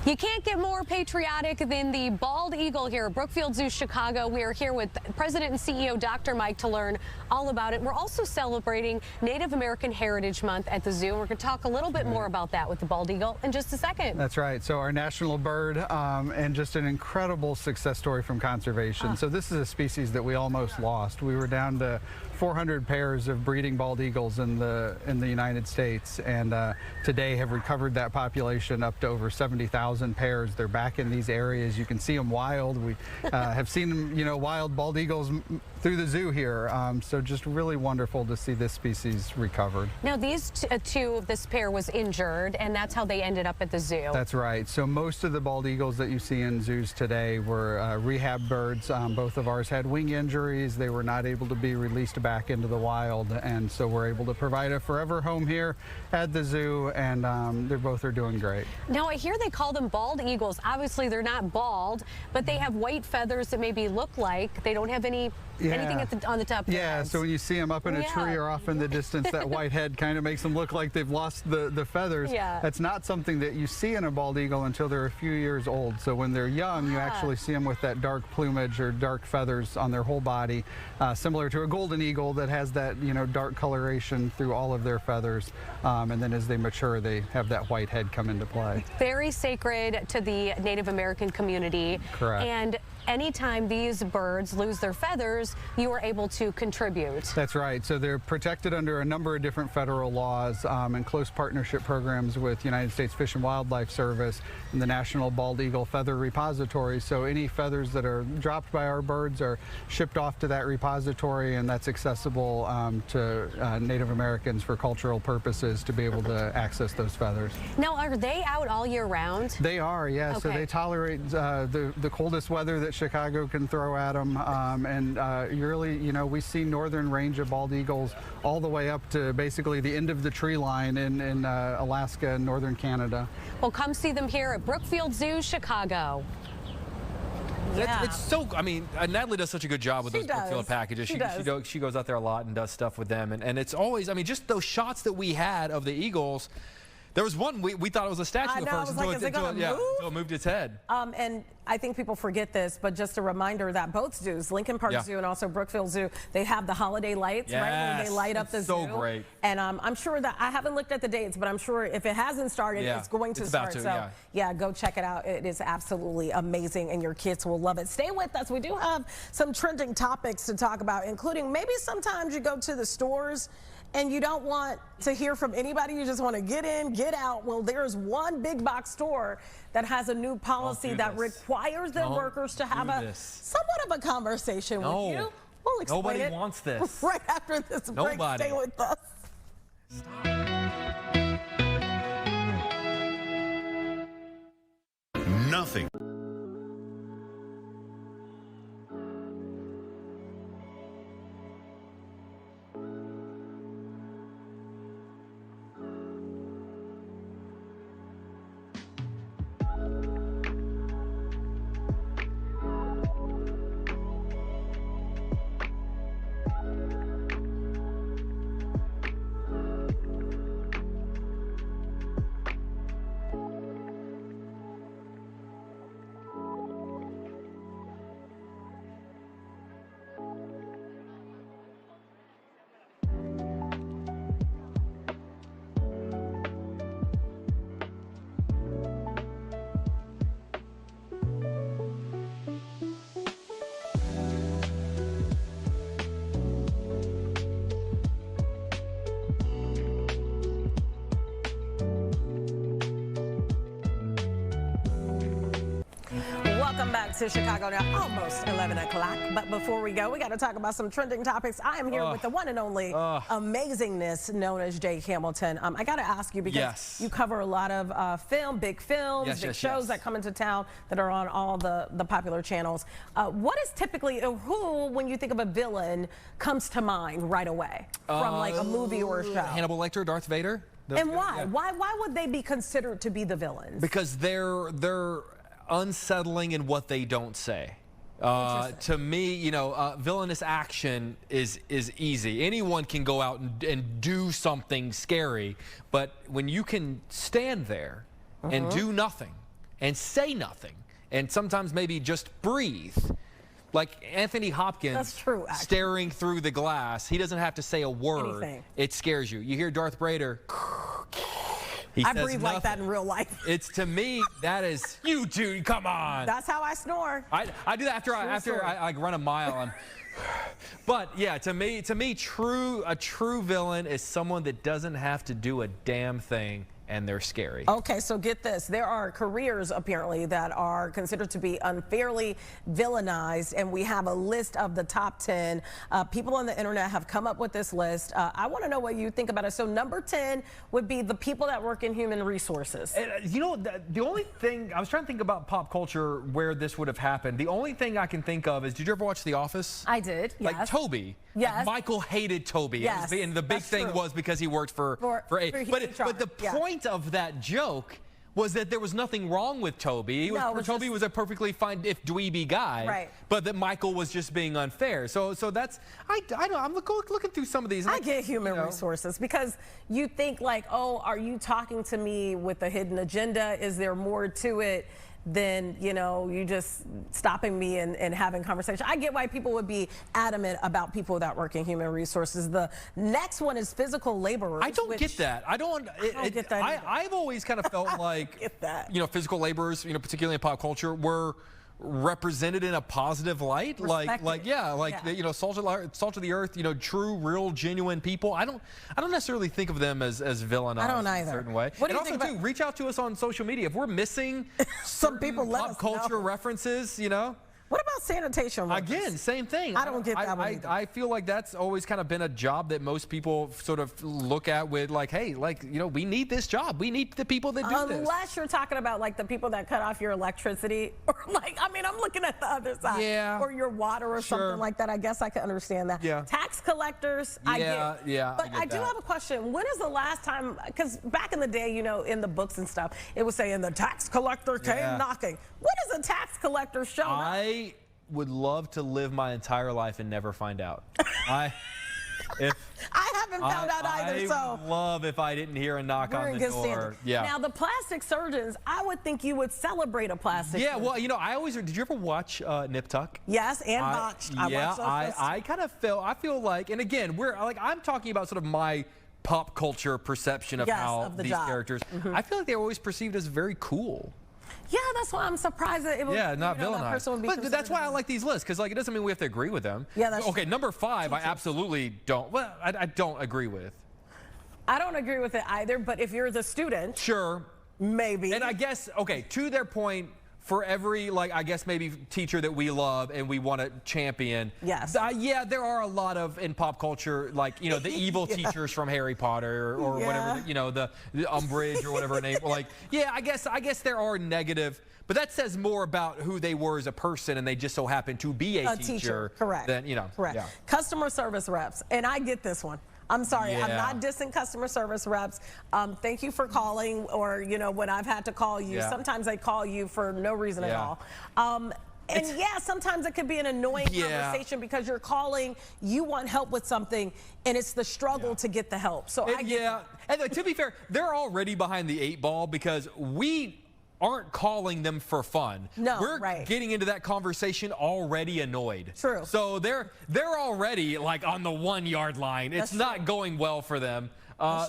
You can't get more patriotic than the bald eagle here at Brookfield Zoo, Chicago. We are here with President and CEO Dr. Mike to learn all about it. We're also celebrating Native American Heritage Month at the zoo. And we're going to talk a little bit more about that with the bald eagle in just a second. That's right. So our national bird and just an incredible success story from conservation. So this is a species that we almost lost. We were down to 400 pairs of breeding bald eagles in the United States, and today have recovered that population up to over 70,000 pairs. They're back in these areas. You can see them wild. We have seen them, you know, wild bald eagles through the zoo here. So just really wonderful to see this species recovered. Now these this pair was injured, and that's how they ended up at the zoo. That's right. So most of the bald eagles that you see in zoos today were rehab birds. Both of ours had wing injuries. They were not able to be released back into the wild, and so we're able to provide a forever home here at the zoo, and they both are doing great. Now I hear they call them bald eagles. Obviously they're not bald, but they have white feathers that maybe look like they don't have anything on the top of their heads. So when you see them up in a tree or off in the distance, that white head kind of makes them look like they've lost the feathers. That's not something that you see in a bald eagle until they're a few years old. So when they're young, you actually see them with that dark plumage or dark feathers on their whole body, similar to a golden eagle that has that dark coloration through all of their feathers. And then as they mature, they have that white head come into play. Very sacred to the Native American community. Correct. And anytime these birds lose their feathers, you are able to contribute. That's right. So they're protected under a number of different federal laws and close partnership programs with United States Fish and Wildlife Service and the National Bald Eagle Feather Repository. So any feathers that are dropped by our birds are shipped off to that repository, and that's accessible to Native Americans for cultural purposes to be able to access those feathers. Now, are they out all year round? They are, yeah. Okay. So they tolerate the coldest weather that Chicago can throw at them, and really, we see northern range of bald eagles all the way up to basically the end of the tree line in Alaska and northern Canada. Well, come see them here at Brookfield Zoo, Chicago. Yeah. It's so, I mean, Natalie does such a good job with those Brookfield packages. She goes out there a lot and does stuff with them, and it's always, I mean, just those shots that we had of the eagles. There was one, we thought it was a statue at first until it moved its head. And I think people forget this, but just a reminder that both zoos, Lincoln Park Zoo and also Brookfield Zoo, they have the holiday lights, right, when they light up the zoo. So great. And I'm sure that, I haven't looked at the dates, but I'm sure if it hasn't started, it's going to start. So go check it out. It is absolutely amazing, and your kids will love it. Stay with us. We do have some trending topics to talk about, including maybe sometimes you go to the stores and you don't want to hear from anybody, you just want to get in, get out. Well, there's one big box store that has a new policy that requires their workers to have somewhat of a conversation with you. We'll explain Nobody it wants this. right after this break. Stay with us. Nothing. Welcome back to Chicago Now, almost 11 o'clock. But before we go, we got to talk about some trending topics. I am here with the one and only amazingness known as Jake Hamilton. I got to ask you, because you cover a lot of big films, big shows that come into town that are on all the popular channels. What is typically, who, when you think of a villain, comes to mind right away from like a movie or a show? Hannibal Lecter, Darth Vader. And why? Why would they be considered to be the villains? Because they're unsettling in what they don't say. To me, villainous action is easy. Anyone can go out and do something scary, but when you can stand there and do nothing and say nothing and sometimes maybe just breathe, like Anthony Hopkins staring through the glass, he doesn't have to say a word. It scares you. You hear Darth Vader. I breathe like that in real life. It's, to me, that is, you dude, come on. That's how I snore. I do that after I like run a mile. But yeah, to me, a true villain is someone that doesn't have to do a damn thing and they're scary. Okay, so get this. There are careers apparently that are considered to be unfairly villainized, and we have a list of the top 10. People on the internet have come up with this list. I want to know what you think about it. So number 10 would be the people that work in human resources. And, you know, the only thing, I was trying to think about pop culture where this would have happened. The only thing I can think of is, did you ever watch The Office? I did, yes. Like Toby. Yes. Michael hated Toby. Yes, And the big thing was because he worked for but the point of that joke was that there was nothing wrong with Toby. Toby was a perfectly fine, if dweeby guy. Right. But that Michael was just being unfair. So that's, I don't know, I'm looking through some of these. I get human resources because you think like, oh, are you talking to me with a hidden agenda? Is there more to it than, you know, you just stopping me and having conversation? I get why people would be adamant about people that work in human resources. The next one is physical laborers. I don't get that. I don't get that either. I've always kind of felt like, you know, physical laborers, you know, particularly in pop culture, were represented in a positive light, you know, salt of the earth, you know, true, real, genuine people. I don't necessarily think of them as villainized. I don't either. In a certain way. What do you and also, too, reach out to us on social media if we're missing some people pop culture references. You know. What about sanitation workers? Again, same thing. I don't get that one either. I feel like that's always kind of been a job that most people sort of look at with like, hey, like, you know, we need this job. We need the people that do this. Unless you're talking about like the people that cut off your electricity, or like, I mean, I'm looking at the other side. Yeah. Or your water or something like that. I guess I can understand that. Yeah. Tax collectors, I get. Yeah. But I do have a question. When is the last time, because back in the day, you know, in the books and stuff, it was saying the tax collector came knocking. When is a tax collector show up? I would love to live my entire life and never find out. I haven't found out either, so I love if I didn't hear a knock on the door. Yeah. Now the plastic surgeons, I would think you would celebrate a plastic surgeon. Well, you know, did you ever watch Nip Tuck? Yes, and Botched. I kind of feel like, and again, I'm talking about sort of my pop culture perception of how these characters, I feel like they're always perceived as very cool. Yeah, that's why I'm surprised that it was not villainized. But that's why I like these lists, because like it doesn't mean we have to agree with them. Yeah, that's okay. Number 5, I absolutely don't. Well, I don't agree with. I don't agree with it either. But if you're the student, sure, maybe. And I guess to their point, for every, like, I guess maybe teacher that we love and we want to champion. Yes. Yeah, there are a lot of, in pop culture, like, you know, the evil teachers from Harry Potter or whatever, you know, the Umbridge or whatever her name. Like, yeah, I guess there are negative, but that says more about who they were as a person, and they just so happen to be a teacher. Correct. Than, you know. Correct. Yeah. Customer service reps, and I get this one. I'm sorry, I'm not dissing customer service reps. Thank you for calling, or, you know, when I've had to call you, sometimes they call you for no reason at all. And sometimes it could be an annoying conversation because you're calling, you want help with something, and it's the struggle to get the help. So and to be fair, they're already behind the 8 ball because we aren't calling them for fun. No, we're getting into that conversation already annoyed. True. So they're already like on the 1-yard line. It's not going well for them.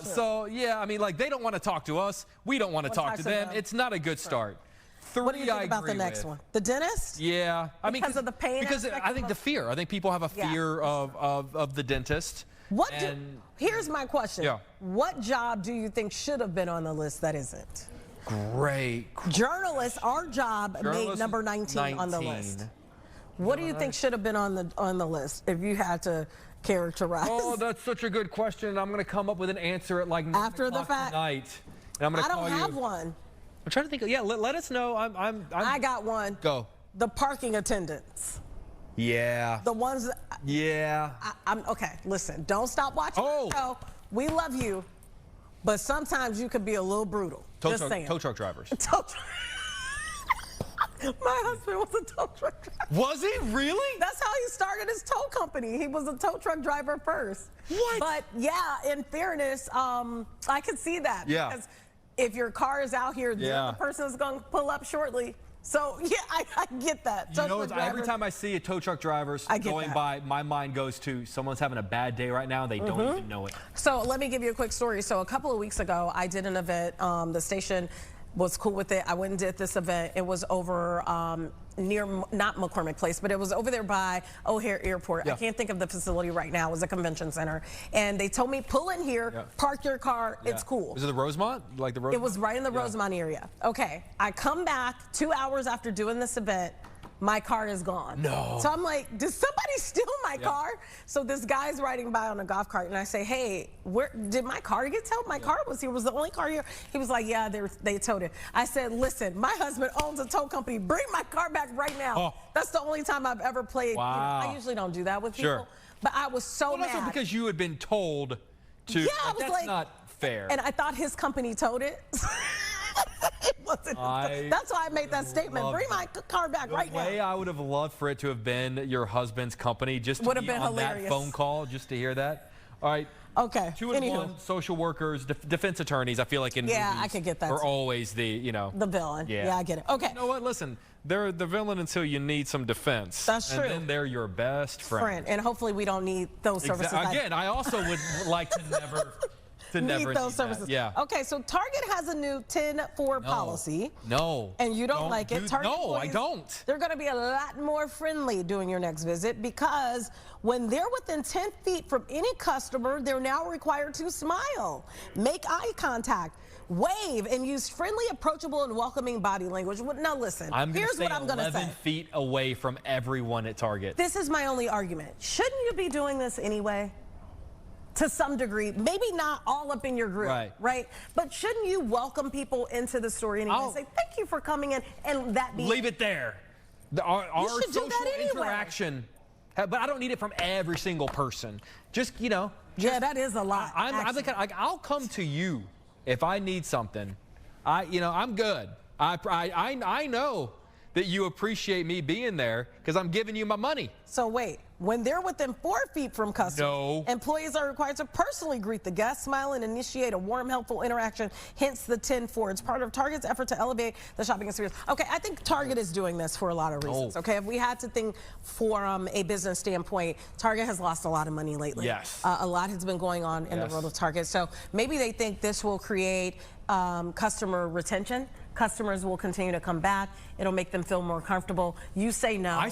So yeah, I mean, like, they don't want to talk to us. We don't want to talk to them. It's not a good start. 3, what do you think about the next one? The dentist? Yeah, I mean, because of the pain. Because I think the fear. I think people have a fear of the dentist. Here's my question. Yeah. What job do you think should have been on the list that isn't? Great. Journalists, our job made number 19 on the list. What do you think should have been on the list if you had to characterize? Oh, that's such a good question, and I'm going to come up with an answer at like 9 after the fact tonight. And I'm going to call you. I don't have one. I'm trying to think. Yeah, let us know. I got one. Go. The parking attendants. Yeah. The ones. I'm okay. Listen, don't stop watching the show. We love you. But sometimes you could be a little brutal. Tow truck drivers. My husband was a tow truck driver. Was he really? That's how he started his tow company. He was a tow truck driver first. What? But yeah, in fairness, I could see that. Yeah. Because if your car is out here, the other person is going to pull up shortly. So yeah, I get that. You know, every time I see a tow truck driver going by, my mind goes to someone's having a bad day right now. They don't even know it. So let me give you a quick story. So a couple of weeks ago, I did an event. The station was cool with it. I went and did this event. It was over near, not McCormick Place, but it was over there by O'Hare Airport. I can't think of the facility right now. It was a convention center. And they told me, pull in here, park your car, it's cool. Was it the Rosemont? Like the Rosemont? It was right in the Rosemont area. Okay, I come back 2 hours after doing this event. My car is gone. No. So I'm like, did somebody steal my car? So this guy's riding by on a golf cart, and I say, hey, where did my car get towed? My car was here. Was the only car here. He was like, yeah, they towed it. I said, listen, my husband owns a tow company. Bring my car back right now. That's the only time I've ever played. Wow. I usually don't do that with people. But I was so mad. Also because you had been told to. Yeah, I was that's like, not fair. And I thought his company towed it. It wasn't. That's why I made that statement. Bring my car back right now. The way I would have loved for it to have been your husband's company, just to be on that phone call, just to hear that. All right. Okay. 2 and 1 social workers, defense attorneys. I feel like in movies I could get that are too. always the the villain. Yeah, I get it. Okay. You know what? Listen, they're the villain until you need some defense. That's true. And then they're your best friend. And hopefully we don't need those services. Again, I also would like to never. Need those services. Yeah. Okay, so Target has a new 10-4 policy. No. And you don't like it. Target I don't. They're going to be a lot more friendly during your next visit because when they're within 10 feet from any customer, they're now required to smile, make eye contact, wave, and use friendly, approachable, and welcoming body language. Now listen, here's what I'm going to say. 11 feet away from everyone at Target. This is my only argument. Shouldn't you be doing this anyway? To some degree, maybe not all up in your group, right? But shouldn't you welcome people into the store anyway and say, thank you for coming in, and that be Leave it there. Our social interaction, but I don't need it from every single person. Just, yeah, that is a lot. I'm the kind, I'll come to you if I need something. I'm good. I know that you appreciate me being there because I'm giving you my money. So wait, when they're within 4 feet from customers, employees are required to personally greet the guest, smile, and initiate a warm, helpful interaction, hence the 10-4. It's part of Target's effort to elevate the shopping experience. Okay, I think Target is doing this for a lot of reasons, okay? If we had to think from a business standpoint, Target has lost a lot of money lately. Yes. A lot has been going on in the world of Target. So maybe they think this will create customer retention. Customers will continue to come back. It'll make them feel more comfortable. You say no.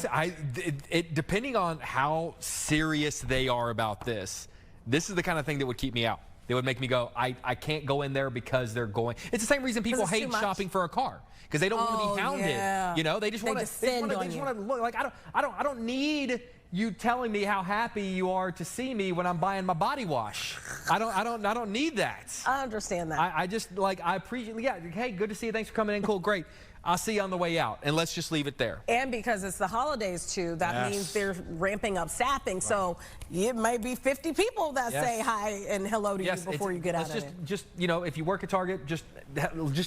Depending on how serious they are about this is the kind of thing that would keep me out. They would make me go, I can't go in there because they're going. It's the same reason people hate shopping for a car because they don't want to be hounded. Yeah. You know, they just want to look like I don't need you telling me how happy you are to see me when I'm buying my body wash. I don't need that. I understand that. I just I appreciate. Yeah. Hey, good to see you. Thanks for coming in. Cool. Great. I'll see you on the way out, and let's just leave it there. And because it's the holidays too, that means they're ramping up staffing. So it might be 50 people that say hi and hello to you before you get out of it. Just if you work at Target, just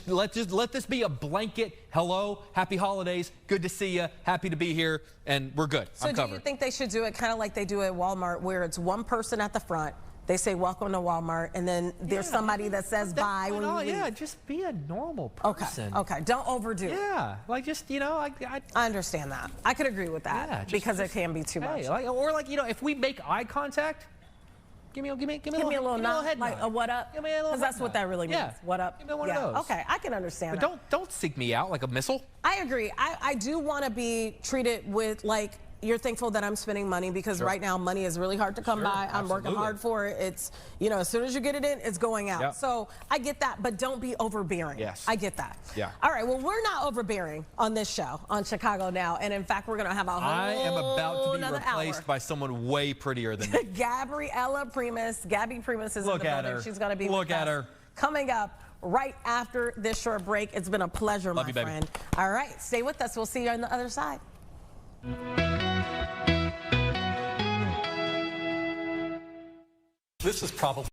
let this be a blanket hello, happy holidays, good to see you, happy to be here, and we're good. So do you think they should do it kind of like they do at Walmart, where it's one person at the front? They say, welcome to Walmart, and then there's somebody that says bye when you leave. Yeah, just be a normal person. Okay, don't overdo it. Yeah, I understand that. I could agree with that because it can be too much. If we make eye contact, give me a little nod, like a what up? Because that's what that really means. Yeah. What up? Give me one of those. Okay, I can understand but that. Don't seek me out like a missile. I agree. I do want to be treated with you're thankful that I'm spending money because right now money is really hard to come by. I'm working hard for it. It's, as soon as you get it in, it's going out. Yep. So I get that, but don't be overbearing. Yes. I get that. Yeah. All right, well, we're not overbearing on this show, on Chicago Now. And in fact, we're going to have a whole I am about to be replaced hour. by someone way prettier than me. Gabby Primus is in the building. She's going to be with us. Coming up right after this short break. It's been a pleasure, my friend. All right, stay with us. We'll see you on the other side. This is probably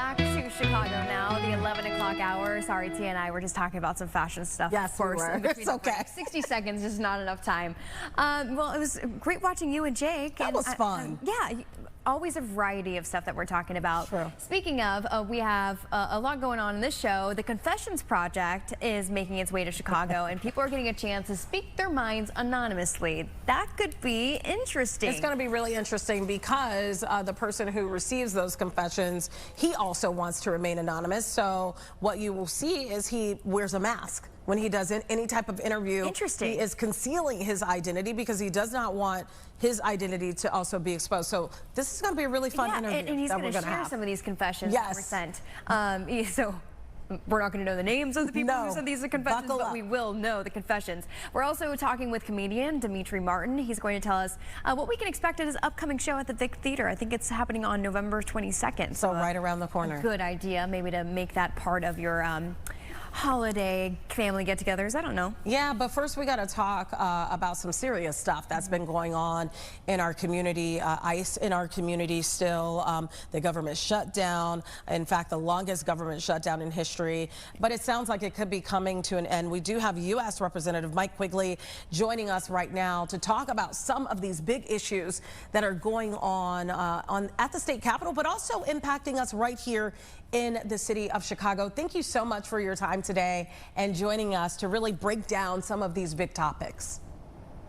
back to Chicago Now, the 11 o'clock hour. Sorry, Tia and I were just talking about some fashion stuff. Yes, we were. It's okay. 60 seconds is not enough time. Well, it was great watching you and Jake. That was fun. Yeah, always a variety of stuff that we're talking about. True. Speaking of, we have a lot going on in this show. The Confessions Project is making its way to Chicago, and people are getting a chance to speak their minds anonymously. That could be interesting. It's going to be really interesting because the person who receives those confessions, he also wants to remain anonymous. So what you will see is he wears a mask when he does any type of interview. Interesting. He is concealing his identity because he does not want his identity to also be exposed. So this is going to be a really fun interview. And he's going to share have some of these confessions yes. that were sent. So we're not going to know the names of the people who sent these confessions, but we will know the confessions. We're also talking with comedian Demetri Martin. He's going to tell us what we can expect at his upcoming show at the Vic Theatre. I think it's happening on November 22nd. So right around the corner. A good idea, maybe to make that part of your holiday family get-togethers. I don't know. Yeah, but first we got to talk about some serious stuff that's been going on in our community. ICE in our community still, the government shutdown. In fact, the longest government shutdown in history. But it sounds like it could be coming to an end. We do have U.S. Representative Mike Quigley joining us right now to talk about some of these big issues that are going on at the state capitol, but also impacting us right here in the city of Chicago. Thank you so much for your time today and joining us to really break down some of these big topics.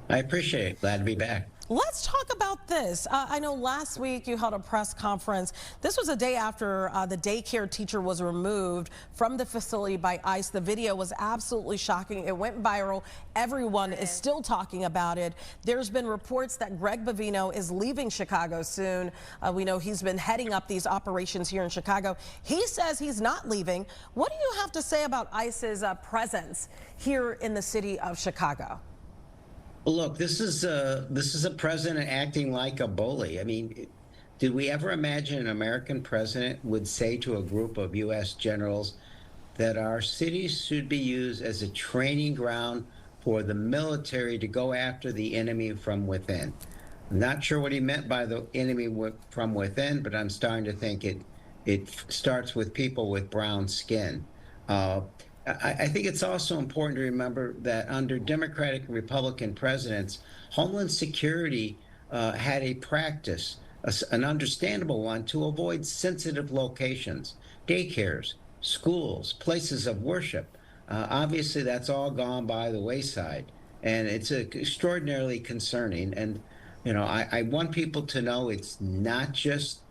I appreciate it. Glad to be back. Let's talk about this. I know last week you held a press conference. This was a day after the daycare teacher was removed from the facility by ICE. The video was absolutely shocking. It went viral. Everyone is still talking about it. There's been reports that Greg Bavino is leaving Chicago soon. We know he's been heading up these operations here in Chicago. He says he's not leaving. What do you have to say about ICE's presence here in the city of Chicago? Look, this is a president acting like a bully. I mean, did we ever imagine an American president would say to a group of U.S. generals that our cities should be used as a training ground for the military to go after the enemy from within? I'm not sure what he meant by the enemy from within, but I'm starting to think it starts with people with brown skin. I think it's also important to remember that under Democratic and Republican presidents, Homeland Security had a practice, an understandable one, to avoid sensitive locations, daycares, schools, places of worship. Obviously, that's all gone by the wayside, and it's extraordinarily concerning. And, you know, I want people to know it's not just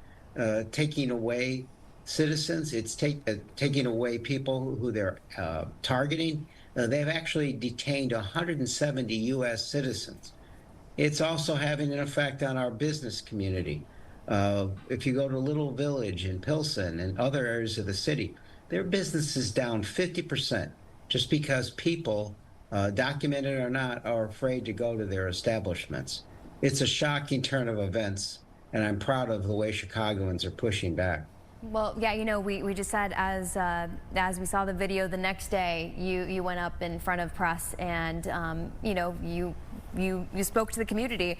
taking away citizens, it's taking away people who they're targeting. They've actually detained 170 U.S. citizens. It's also having an effect on our business community. If you go to Little Village in Pilsen and other areas of the city, their business is down 50% just because people, documented or not, are afraid to go to their establishments. It's a shocking turn of events, and I'm proud of the way Chicagoans are pushing back. Well, yeah, you know, we just said as we saw the video the next day, you went up in front of press and you know, you spoke to the community.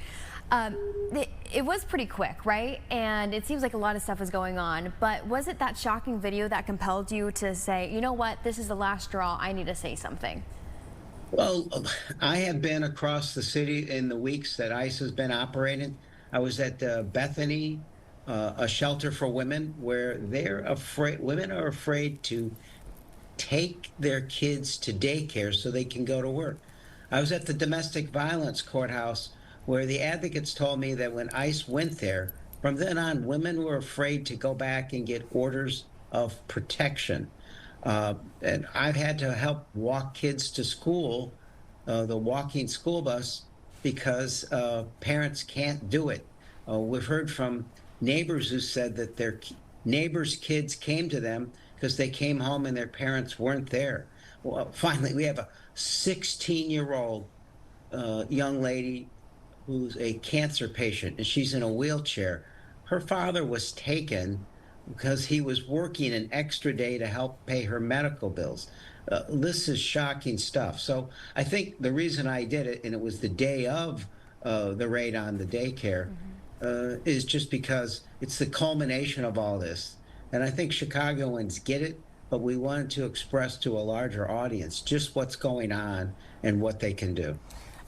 It was pretty quick, right? And it seems like a lot of stuff was going on. But was it that shocking video that compelled you to say, you know what, this is the last straw, I need to say something? Well, I have been across the city in the weeks that ICE has been operating. I was at Bethany, a shelter for women, where women are afraid to take their kids to daycare so they can go to work. I was at the domestic violence courthouse, where the advocates told me that when ICE went there, from then on, women were afraid to go back and get orders of protection. And I've had to help walk kids to school, the walking school bus, because parents can't do it. We've heard from neighbors who said that their neighbors' kids came to them because they came home and their parents weren't there. Well, finally, we have a 16-year-old young lady who's a cancer patient, and she's in a wheelchair. Her father was taken because he was working an extra day to help pay her medical bills. This is shocking stuff. So I think the reason I did it, and it was the day of the raid on the daycare, is just because it's the culmination of all this. And I think Chicagoans get it, but we wanted to express to a larger audience just what's going on and what they can do.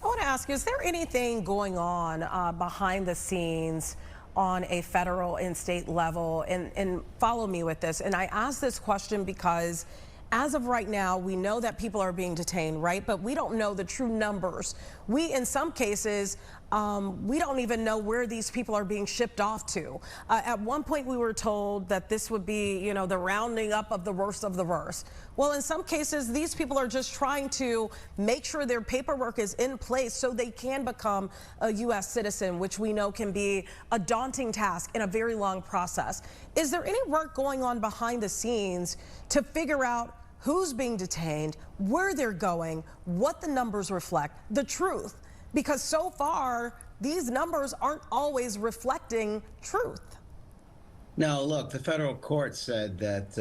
I want to ask you, is there anything going on behind the scenes on a federal and state level? And follow me with this. And I ask this question because as of right now, we know that people are being detained, right? But we don't know the true numbers. We, in some cases, we don't even know where these people are being shipped off to. At one point, we were told that this would be, you know, the rounding up of the worst of the worst. Well, in some cases, these people are just trying to make sure their paperwork is in place so they can become a U.S. citizen, which we know can be a daunting task and a very long process. Is there any work going on behind the scenes to figure out who's being detained, where they're going, what the numbers reflect, the truth? Because so far, these numbers aren't always reflecting truth. No, look, the federal court said that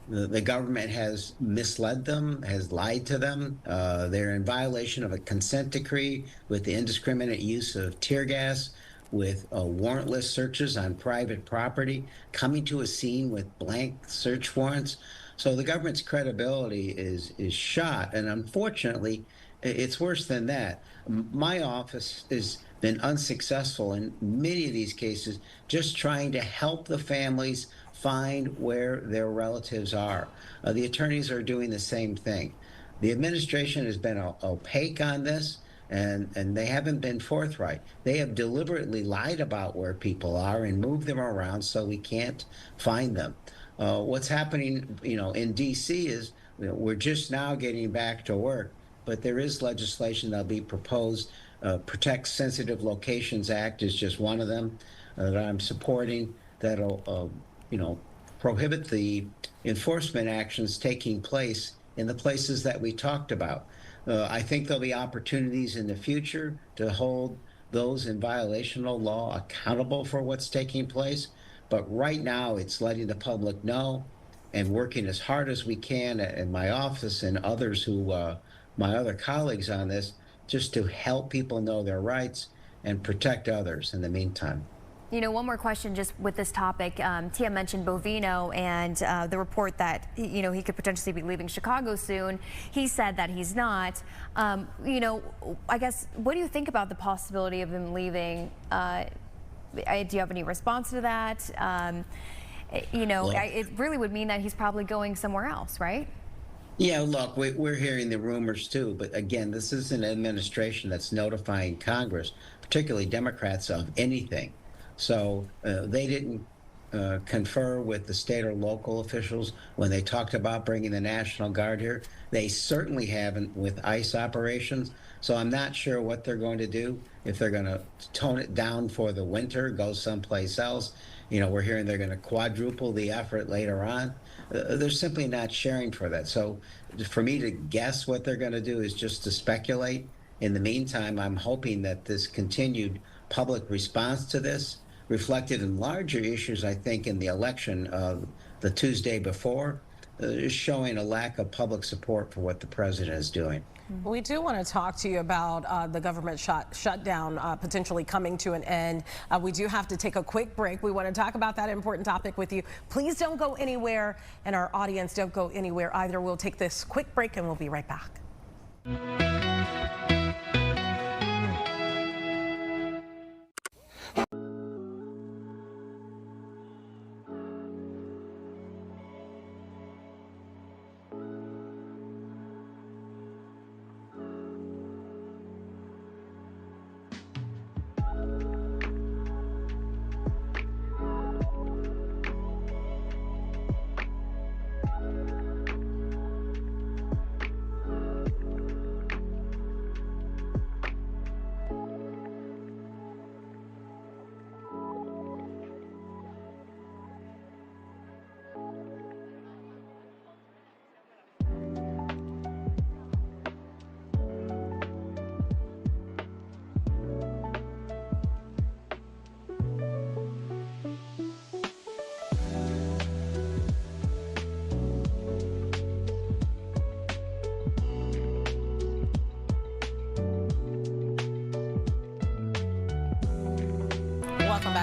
the government has misled them, has lied to them. They're in violation of a consent decree with the indiscriminate use of tear gas, with warrantless searches on private property, coming to a scene with blank search warrants. So the government's credibility is shot, and unfortunately, it's worse than that. My office has been unsuccessful in many of these cases, just trying to help the families find where their relatives are. The attorneys are doing the same thing. The administration has been opaque on this, and they haven't been forthright. They have deliberately lied about where people are and moved them around so we can't find them. What's happening, in D.C. is we're just now getting back to work, but there is legislation that'll be proposed. Protect Sensitive Locations Act is just one of them that I'm supporting. That'll, prohibit the enforcement actions taking place in the places that we talked about. I think there'll be opportunities in the future to hold those in violation of law accountable for what's taking place. But right now, it's letting the public know and working as hard as we can in my office and others who, my other colleagues on this, just to help people know their rights and protect others in the meantime. One more question just with this topic. Tia mentioned Bovino and the report that, he could potentially be leaving Chicago soon. He said that he's not. I guess, what do you think about the possibility of him leaving? Do you have any response to that? It really would mean that he's probably going somewhere else, right? Yeah, look, we're hearing the rumors too, but again, this is an administration that's notifying Congress, particularly Democrats, of anything. So they didn't confer with the state or local officials when they talked about bringing the National Guard here. They certainly haven't with ICE operations. So I'm not sure what they're going to do, if they're going to tone it down for the winter, go someplace else. We're hearing they're going to quadruple the effort later on. They're simply not sharing for that. So for me to guess what they're going to do is just to speculate. In the meantime, I'm hoping that this continued public response to this, reflected in larger issues, I think, in the election of the Tuesday before, is showing a lack of public support for what the president is doing. We do want to talk to you about the government shutdown potentially coming to an end. We do have to take a quick break. We want to talk about that important topic with you. Please don't go anywhere, and our audience don't go anywhere either. We'll take this quick break and we'll be right back.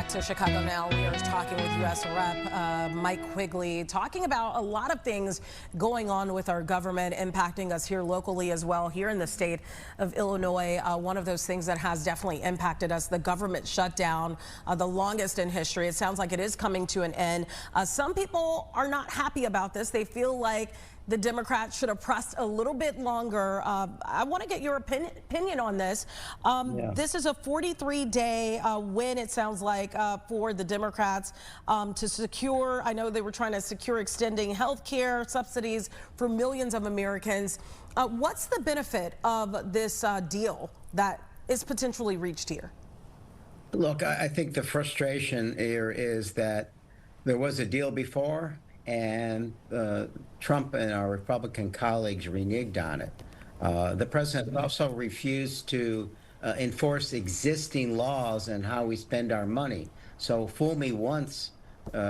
back to Chicago Now. We are talking with U.S. Rep. Mike Quigley, talking about a lot of things going on with our government, impacting us here locally as well, here in the state of Illinois. One of those things that has definitely impacted us, the government shutdown, the longest in history. It sounds like it is coming to an end. Some people are not happy about this. They feel like the Democrats should have pressed a little bit longer. I want to get your opinion on this. This is a 43-day win, it sounds like, for the Democrats to secure. I know they were trying to secure extending health care subsidies for millions of Americans. What's the benefit of this deal that is potentially reached here? Look, I think the frustration here is that there was a deal before, and Trump and our Republican colleagues reneged on it. The president also refused to enforce existing laws and how we spend our money. So fool me once,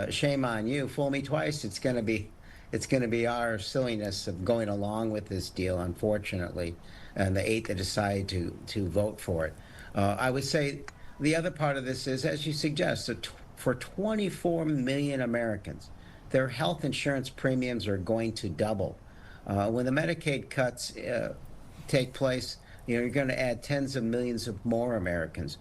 shame on you. Fool me twice, it's going to be our silliness of going along with this deal, unfortunately, and the 8 that decided to vote for it. I would say the other part of this is, as you suggest, that for 24 million Americans, their health insurance premiums are going to double. When the Medicaid cuts take place, you're going to add tens of millions of more Americans.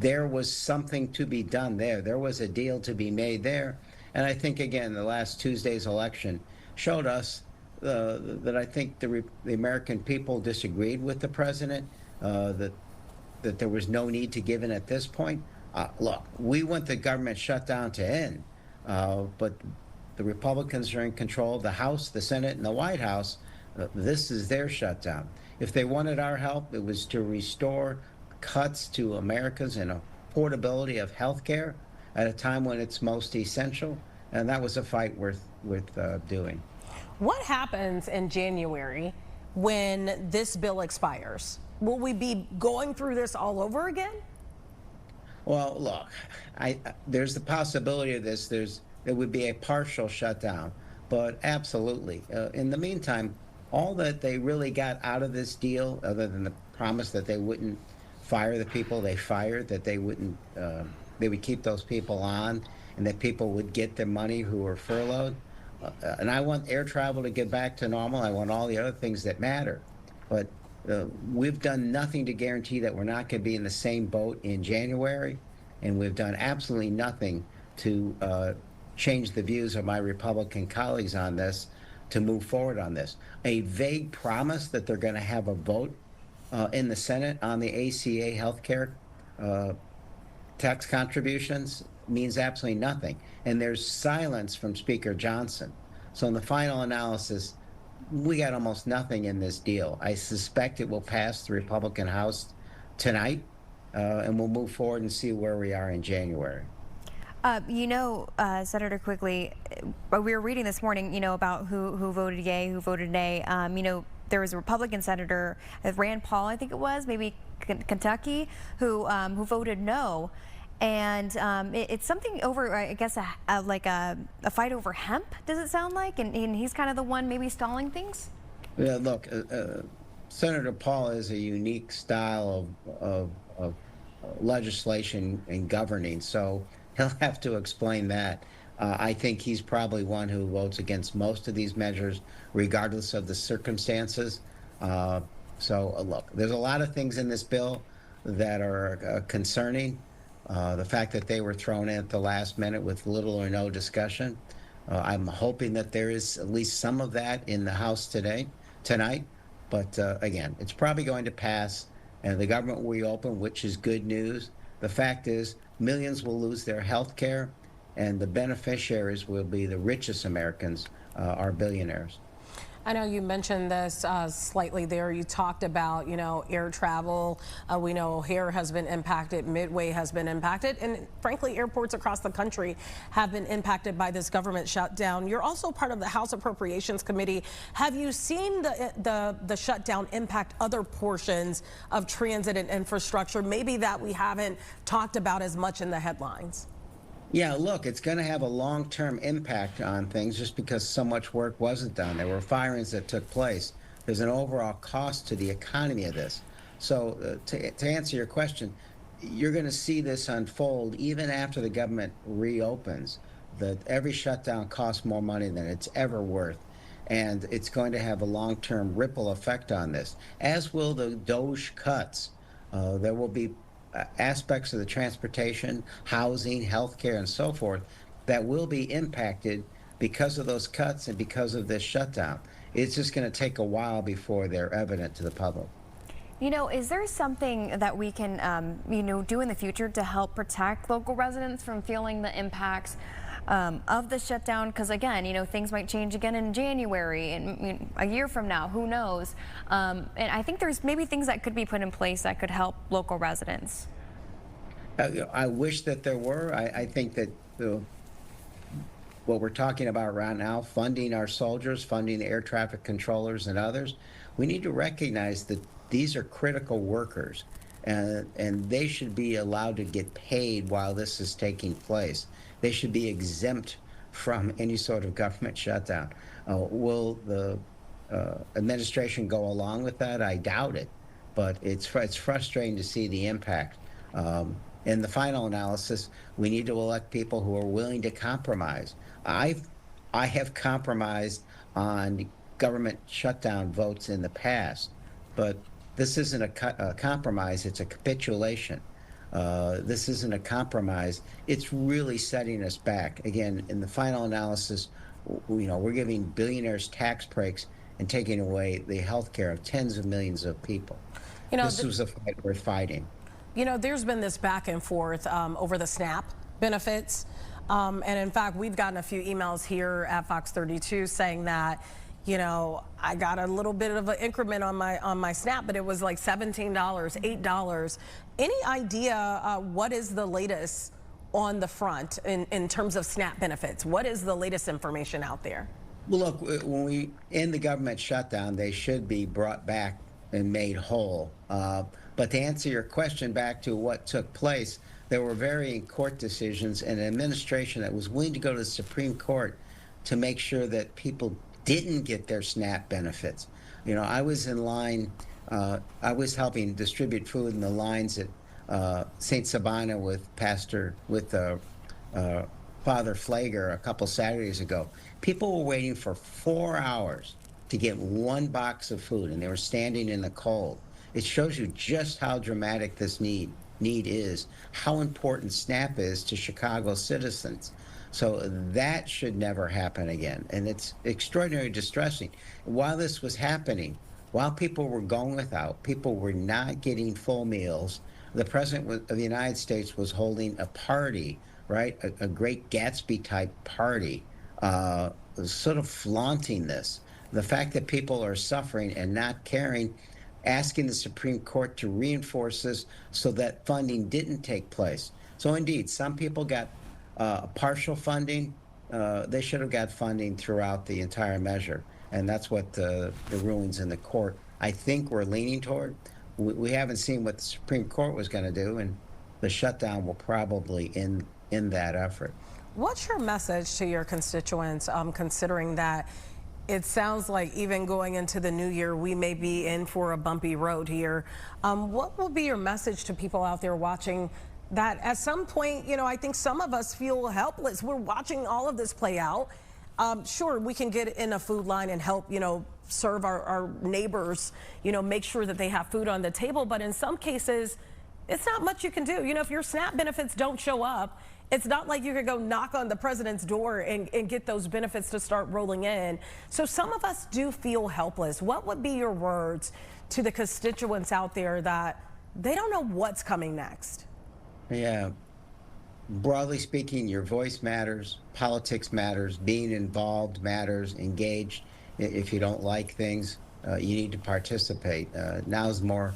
There was something to be done there. There was a deal to be made there. And I think, again, the last Tuesday's election showed us that I think the American people disagreed with the president, that there was no need to give in at this point. Look, we want the government shutdown to end, but the Republicans are in control of the House, the Senate, and the White House. This is their shutdown. If they wanted our help, it was to restore cuts to Americans and affordability of health care at a time when it's most essential, and that was a fight worth doing. What happens in January when this bill expires? Will we be going through this all over again? Well, look, there's the possibility of this. There would be a partial shutdown, but absolutely. In the meantime, all that they really got out of this deal, other than the promise that they wouldn't fire the people they fired, that they would keep those people on, and that people would get their money who were furloughed. And I want air travel to get back to normal. I want all the other things that matter. But we've done nothing to guarantee that we're not going to be in the same boat in January, and we've done absolutely nothing to change the views of my Republican colleagues on this, to move forward on this. A vague promise that they're going to have a vote in the Senate on the ACA healthcare tax contributions means absolutely nothing. And there's silence from Speaker Johnson. So in the final analysis, we got almost nothing in this deal. I suspect it will pass the Republican House tonight, and we'll move forward and see where we are in January. Senator Quigley, we were reading this morning, about who voted yay, who voted nay. There was a Republican senator, Rand Paul, I think it was, maybe Kentucky, who voted no. And it's something over, I guess, like a fight over hemp, does it sound like? And he's kind of the one maybe stalling things? Yeah, look, Senator Paul is a unique style of legislation and governing, so he'll have to explain that. I think he's probably one who votes against most of these measures, regardless of the circumstances. Look, there's a lot of things in this bill that are concerning. The fact that they were thrown in at the last minute with little or no discussion. I'm hoping that there is at least some of that in the House tonight. But again, it's probably going to pass, and the government will reopen, which is good news. The fact is, millions will lose their health care, and the beneficiaries will be the richest Americans, our billionaires. I know you mentioned this slightly there. You talked about, air travel. We know O'Hare has been impacted, Midway has been impacted, and frankly, airports across the country have been impacted by this government shutdown. You're also part of the House Appropriations Committee. Have you seen the shutdown impact other portions of transit and infrastructure, maybe that we haven't talked about as much in the headlines? Yeah, look, it's going to have a long-term impact on things just because so much work wasn't done. There were firings that took place. There's an overall cost to the economy of this. So to answer your question, you're going to see this unfold even after the government reopens. That every shutdown costs more money than it's ever worth. And it's going to have a long-term ripple effect on this, as will the DOGE cuts. There will be aspects of the transportation, housing, healthcare, and so forth that will be impacted because of those cuts and because of this shutdown. It's just going to take a while before they're evident to the public. You know, is there something that we can, you know, do in the future to help protect local residents from feeling the impacts of the shutdown? Because again, you know, things might change again in January and, you know, a year from now, who knows? And I think there's maybe things that could be put in place that could help local residents. I wish that there were. I think that what we're talking about right now, funding our soldiers, funding the air traffic controllers and others, we need to recognize that these are critical workers, and they should be allowed to get paid while this is taking place. They should be exempt from any sort of government shutdown. Will the administration go along with that? I doubt it, but it's frustrating to see the impact. In the final analysis, we need to elect people who are willing to compromise. I have compromised on government shutdown votes in the past, but this isn't a compromise, it's a capitulation. This isn't a compromise. It's really setting us back. Again, in the final analysis, you know, we're giving billionaires tax breaks and taking away the health care of tens of millions of people. You know, this was a fight worth fighting. You know, there's been this back and forth over the SNAP benefits. And in fact, we've gotten a few emails here at Fox 32 saying that, you know, I got a little bit of an increment on my SNAP, but it was like $17, $8. Any idea what is the latest on the front in terms of SNAP benefits? What is the latest information out there? Well, look, when we end the government shutdown, they should be brought back and made whole. But to answer your question back to what took place, there were varying court decisions and an administration that was willing to go to the Supreme Court to make sure that people didn't get their SNAP benefits. You know, I was in line, I was helping distribute food in the lines at St. Sabina with Father Flager a couple Saturdays ago. People were waiting for 4 hours to get one box of food, and they were standing in the cold. It shows you just how dramatic this need is, how important SNAP is to Chicago citizens. So that should never happen again, and it's extraordinarily distressing. While this was happening, while people were going without, people were not getting full meals, the President of the United States was holding a party, right, a Great Gatsby-type party, sort of flaunting this. The fact that people are suffering and not caring, asking the Supreme Court to reinforce this so that funding didn't take place. So indeed, some people got partial funding. They should have got funding throughout the entire measure. And that's what the rulings in the court, I think, were leaning toward. We haven't seen what the Supreme Court was going to do, and the shutdown will probably end that effort. What's your message to your constituents, considering that it sounds like even going into the new year, we may be in for a bumpy road here? What will be your message to people out there watching that at some point, you know, I think some of us feel helpless. We're watching all of this play out. Sure, we can get in a food line and help, you know, serve our neighbors, you know, make sure that they have food on the table. But in some cases, it's not much you can do. You know, if your SNAP benefits don't show up, it's not like you could go knock on the president's door and get those benefits to start rolling in. So some of us do feel helpless. What would be your words to the constituents out there that they don't know what's coming next? Yeah. Broadly speaking, your voice matters, politics matters, being involved matters, engaged. If you don't like things, you need to participate. Now's more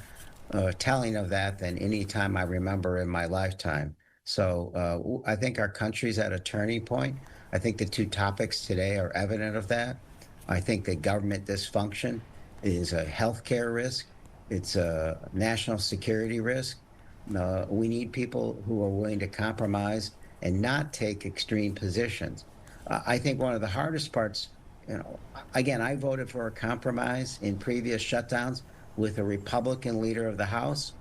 telling of that than any time I remember in my lifetime. So I think our country's at a turning point. I think the two topics today are evident of that. I think that government dysfunction is a healthcare risk. It's a national security risk. We need people who are willing to compromise and not take extreme positions. I think one of the hardest parts, you know, again, I voted for a compromise in previous shutdowns with a Republican leader of the House.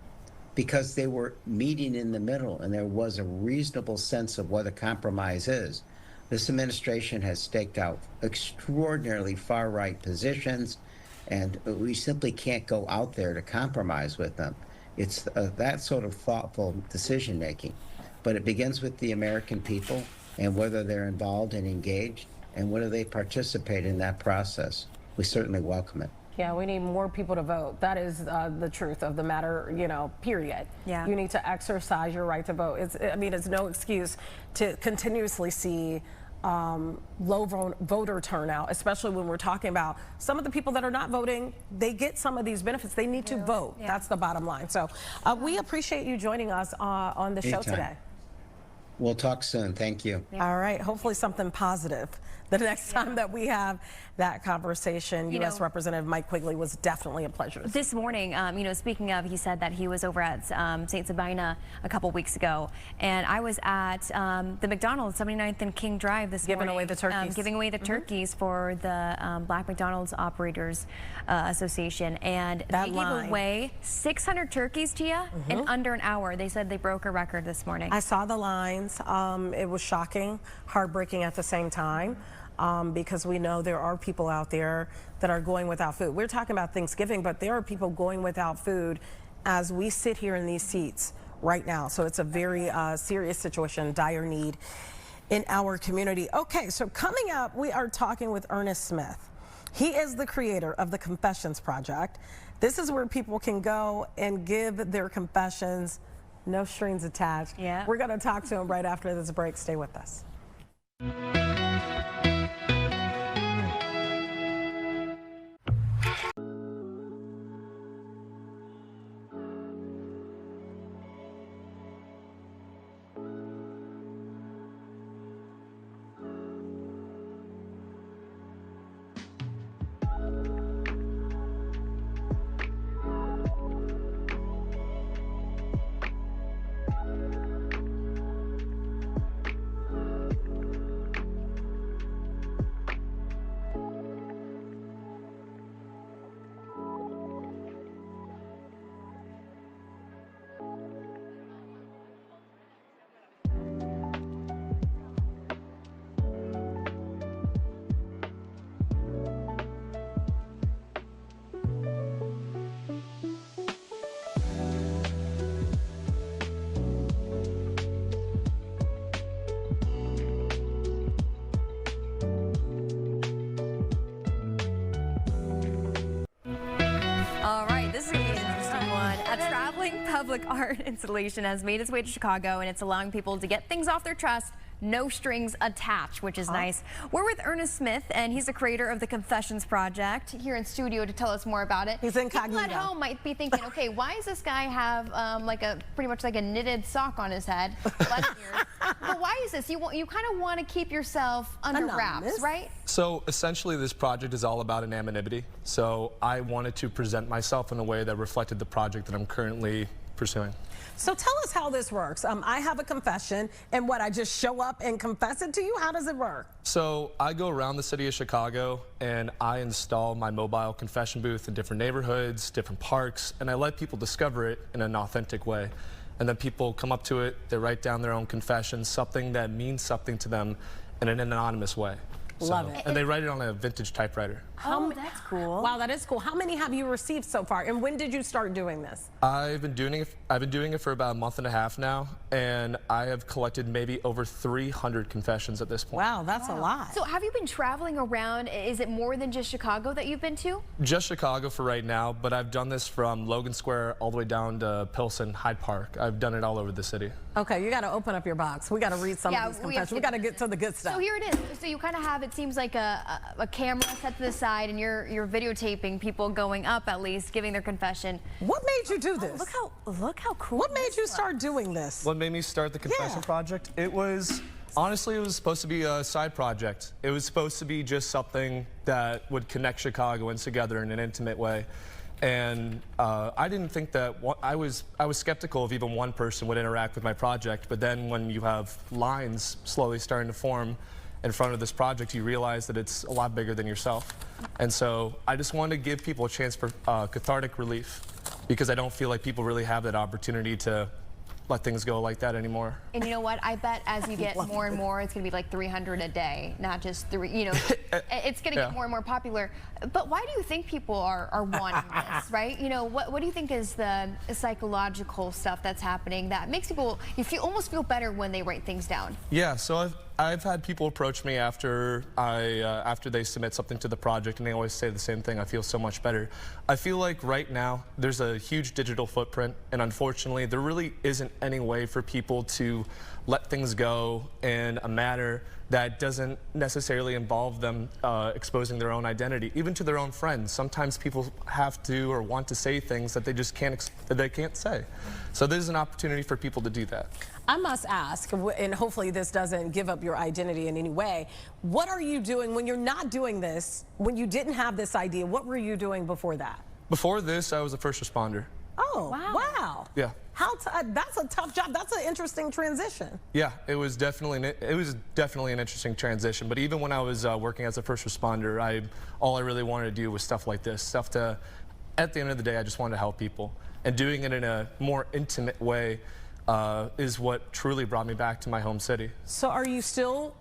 because they were meeting in the middle and there was a reasonable sense of what a compromise is. This administration has staked out extraordinarily far-right positions, and we simply can't go out there to compromise with them. It's that sort of thoughtful decision-making. But it begins with the American people and whether they're involved and engaged and whether they participate in that process. We certainly welcome it. Yeah, we need more people to vote. That is the truth of the matter, you know, period. Yeah. You need to exercise your right to vote. It's no excuse to continuously see low voter turnout, especially when we're talking about some of the people that are not voting. They get some of these benefits. They need to vote. Yeah. That's the bottom line. So we appreciate you joining us on the show today. We'll talk soon. Thank you. Yeah. All right. Hopefully something positive the next time that we have that conversation. U.S. Representative Mike Quigley was definitely a pleasure. This morning, speaking of, he said that he was over at St. Sabina a couple weeks ago, and I was at the McDonald's, 79th and King Drive this morning. Giving away the turkeys. Giving away the turkeys for the Black McDonald's Operators Association, and they gave away 600 turkeys, Tia, in under an hour. They said they broke a record this morning. I saw the lines. It was shocking, heartbreaking at the same time. Because we know there are people out there that are going without food. We're talking about Thanksgiving, but there are people going without food as we sit here in these seats right now. So it's a very serious situation, dire need in our community. Okay, so coming up, we are talking with Ernest Smith. He is the creator of the Confessions Project. This is where people can go and give their confessions, no strings attached. Yeah. We're going to talk to him right after this break. Stay with us. Public art installation has made its way to Chicago, and it's allowing people to get things off their chest, no strings attached, which is nice. We're with Ernest Smith, and he's the creator of the Confessions Project, here in studio to tell us more about it. He's incognito. People at home might be thinking, okay, why does this guy have pretty much like a knitted sock on his head? But why is this? You kind of want to keep yourself under wraps, right? So essentially, this project is all about anonymity. So I wanted to present myself in a way that reflected the project that I'm currently pursuing. So tell us how this works. I have a confession, and what, I just show up and confess it to you? How does it work? So I go around the city of Chicago, and I install my mobile confession booth in different neighborhoods, different parks, and I let people discover it in an authentic way. And then people come up to it, they write down their own confession, something that means something to them in an anonymous way. Love it. And they write it on a vintage typewriter. Oh, that's cool. Wow, that is cool. How many have you received so far, and when did you start doing this? I've been doing it for about a month and a half now, and I have collected maybe over 300 confessions at this point. Wow, that's a lot. So have you been traveling around? Is it more than just Chicago that you've been to? Just Chicago for right now, but I've done this from Logan Square all the way down to Pilsen, Hyde Park. I've done it all over the city. Okay, you got to open up your box. We got to read some of these confessions. We got to get to the good stuff. So here it is. So you kind of have, it seems like a camera set to the side, and you're videotaping people going up, at least giving their confession. What made you do this? Look how cool. What made you start doing this? What made me start the Confession Project? It was, honestly, it was supposed to be a side project. It was supposed to be just something that would connect Chicagoans together in an intimate way. And I didn't think that, I was skeptical if even one person would interact with my project, but then when you have lines slowly starting to form in front of this project, you realize that it's a lot bigger than yourself. And so I just wanted to give people a chance for cathartic relief, because I don't feel like people really have that opportunity to let things go like that anymore. And you know what? I bet as you get more and more, it's going to be like 300 a day, not just 3. You know, it's going to get more and more popular. But why do you think people are wanting this, right? You know, what do you think is the psychological stuff that's happening that makes people almost feel better when they write things down? Yeah, so I've had people approach me after after they submit something to the project, and they always say the same thing: I feel so much better. I feel like right now there's a huge digital footprint, and unfortunately there really isn't any way for people to let things go in a manner that doesn't necessarily involve them exposing their own identity, even to their own friends. Sometimes people have to or want to say things that they just can't say. So there's an opportunity for people to do that. I must ask, and hopefully this doesn't give up your identity in any way, what are you doing when you're not doing this, when you didn't have this idea? What were you doing before that? Before this, I was a first responder. Oh, wow. Yeah. That's a tough job. That's an interesting transition. Yeah, it was definitely an interesting transition. But even when I was working as a first responder, all I really wanted to do was stuff like this, at the end of the day, I just wanted to help people. And doing it in a more intimate way is what truly brought me back to my home city. So are you still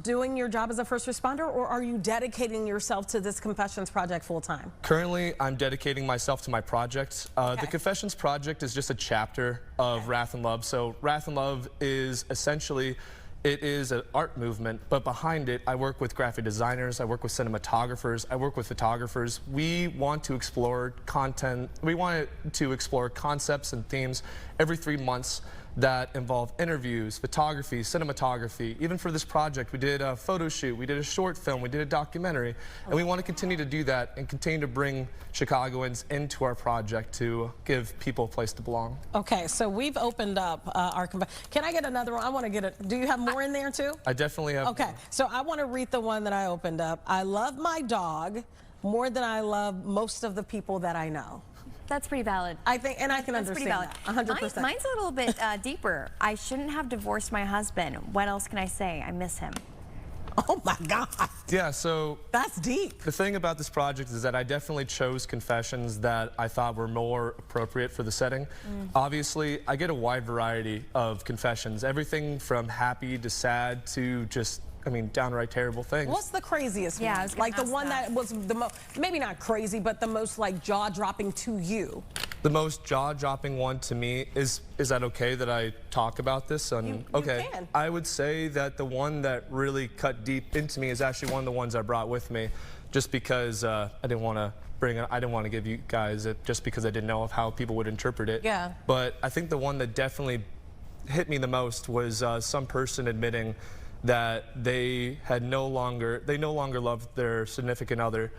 doing your job as a first responder, or are you dedicating yourself to this Confessions Project full time? Currently, I'm dedicating myself to my project. The Confessions Project is just a chapter of Wrath and Love. So Wrath and Love is essentially, it is an art movement, but behind it, I work with graphic designers, I work with cinematographers, I work with photographers. We want to explore content, we want to explore concepts and themes every 3 months that involve interviews, photography, cinematography. Even for this project, we did a photo shoot, we did a short film, we did a documentary, and we want to continue to do that and continue to bring Chicagoans into our project to give people a place to belong. Okay, so we've opened up our, can I get another one? I want to get it. Do you have more in there too? I definitely have. Okay, so I want to read the one that I opened up. I love my dog more than I love most of the people that I know. That's pretty valid. I think, and I can understand that, 100%. Mine's a little bit deeper. I shouldn't have divorced my husband. What else can I say? I miss him. Oh my God. Yeah, so that's deep. The thing about this project is that I definitely chose confessions that I thought were more appropriate for the setting. Obviously, I get a wide variety of confessions, everything from happy to sad to just, I mean, downright terrible things. What's the craziest one? Like the one that was the most, maybe not crazy, but the most like jaw-dropping to you? The most jaw-dropping one to me is that okay that I talk about this? You can. I would say that the one that really cut deep into me is actually one of the ones I brought with me, just because I didn't want to give you guys it just because I didn't know of how people would interpret it. Yeah. But I think the one that definitely hit me the most was some person admitting that they no longer loved their significant other,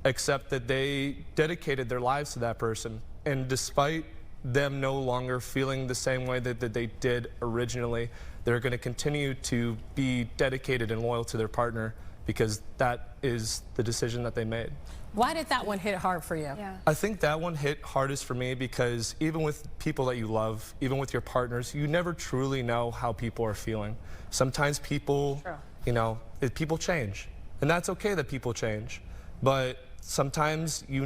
except that they dedicated their lives to that person. And despite them no longer feeling the same way that they did originally, they're going to continue to be dedicated and loyal to their partner because that is the decision that they made. Why did that one hit hard for you? Yeah. I think that one hit hardest for me because even with people that you love, even with your partners, you never truly know how people are feeling. Sometimes people, people change, and that's okay that people change. But sometimes you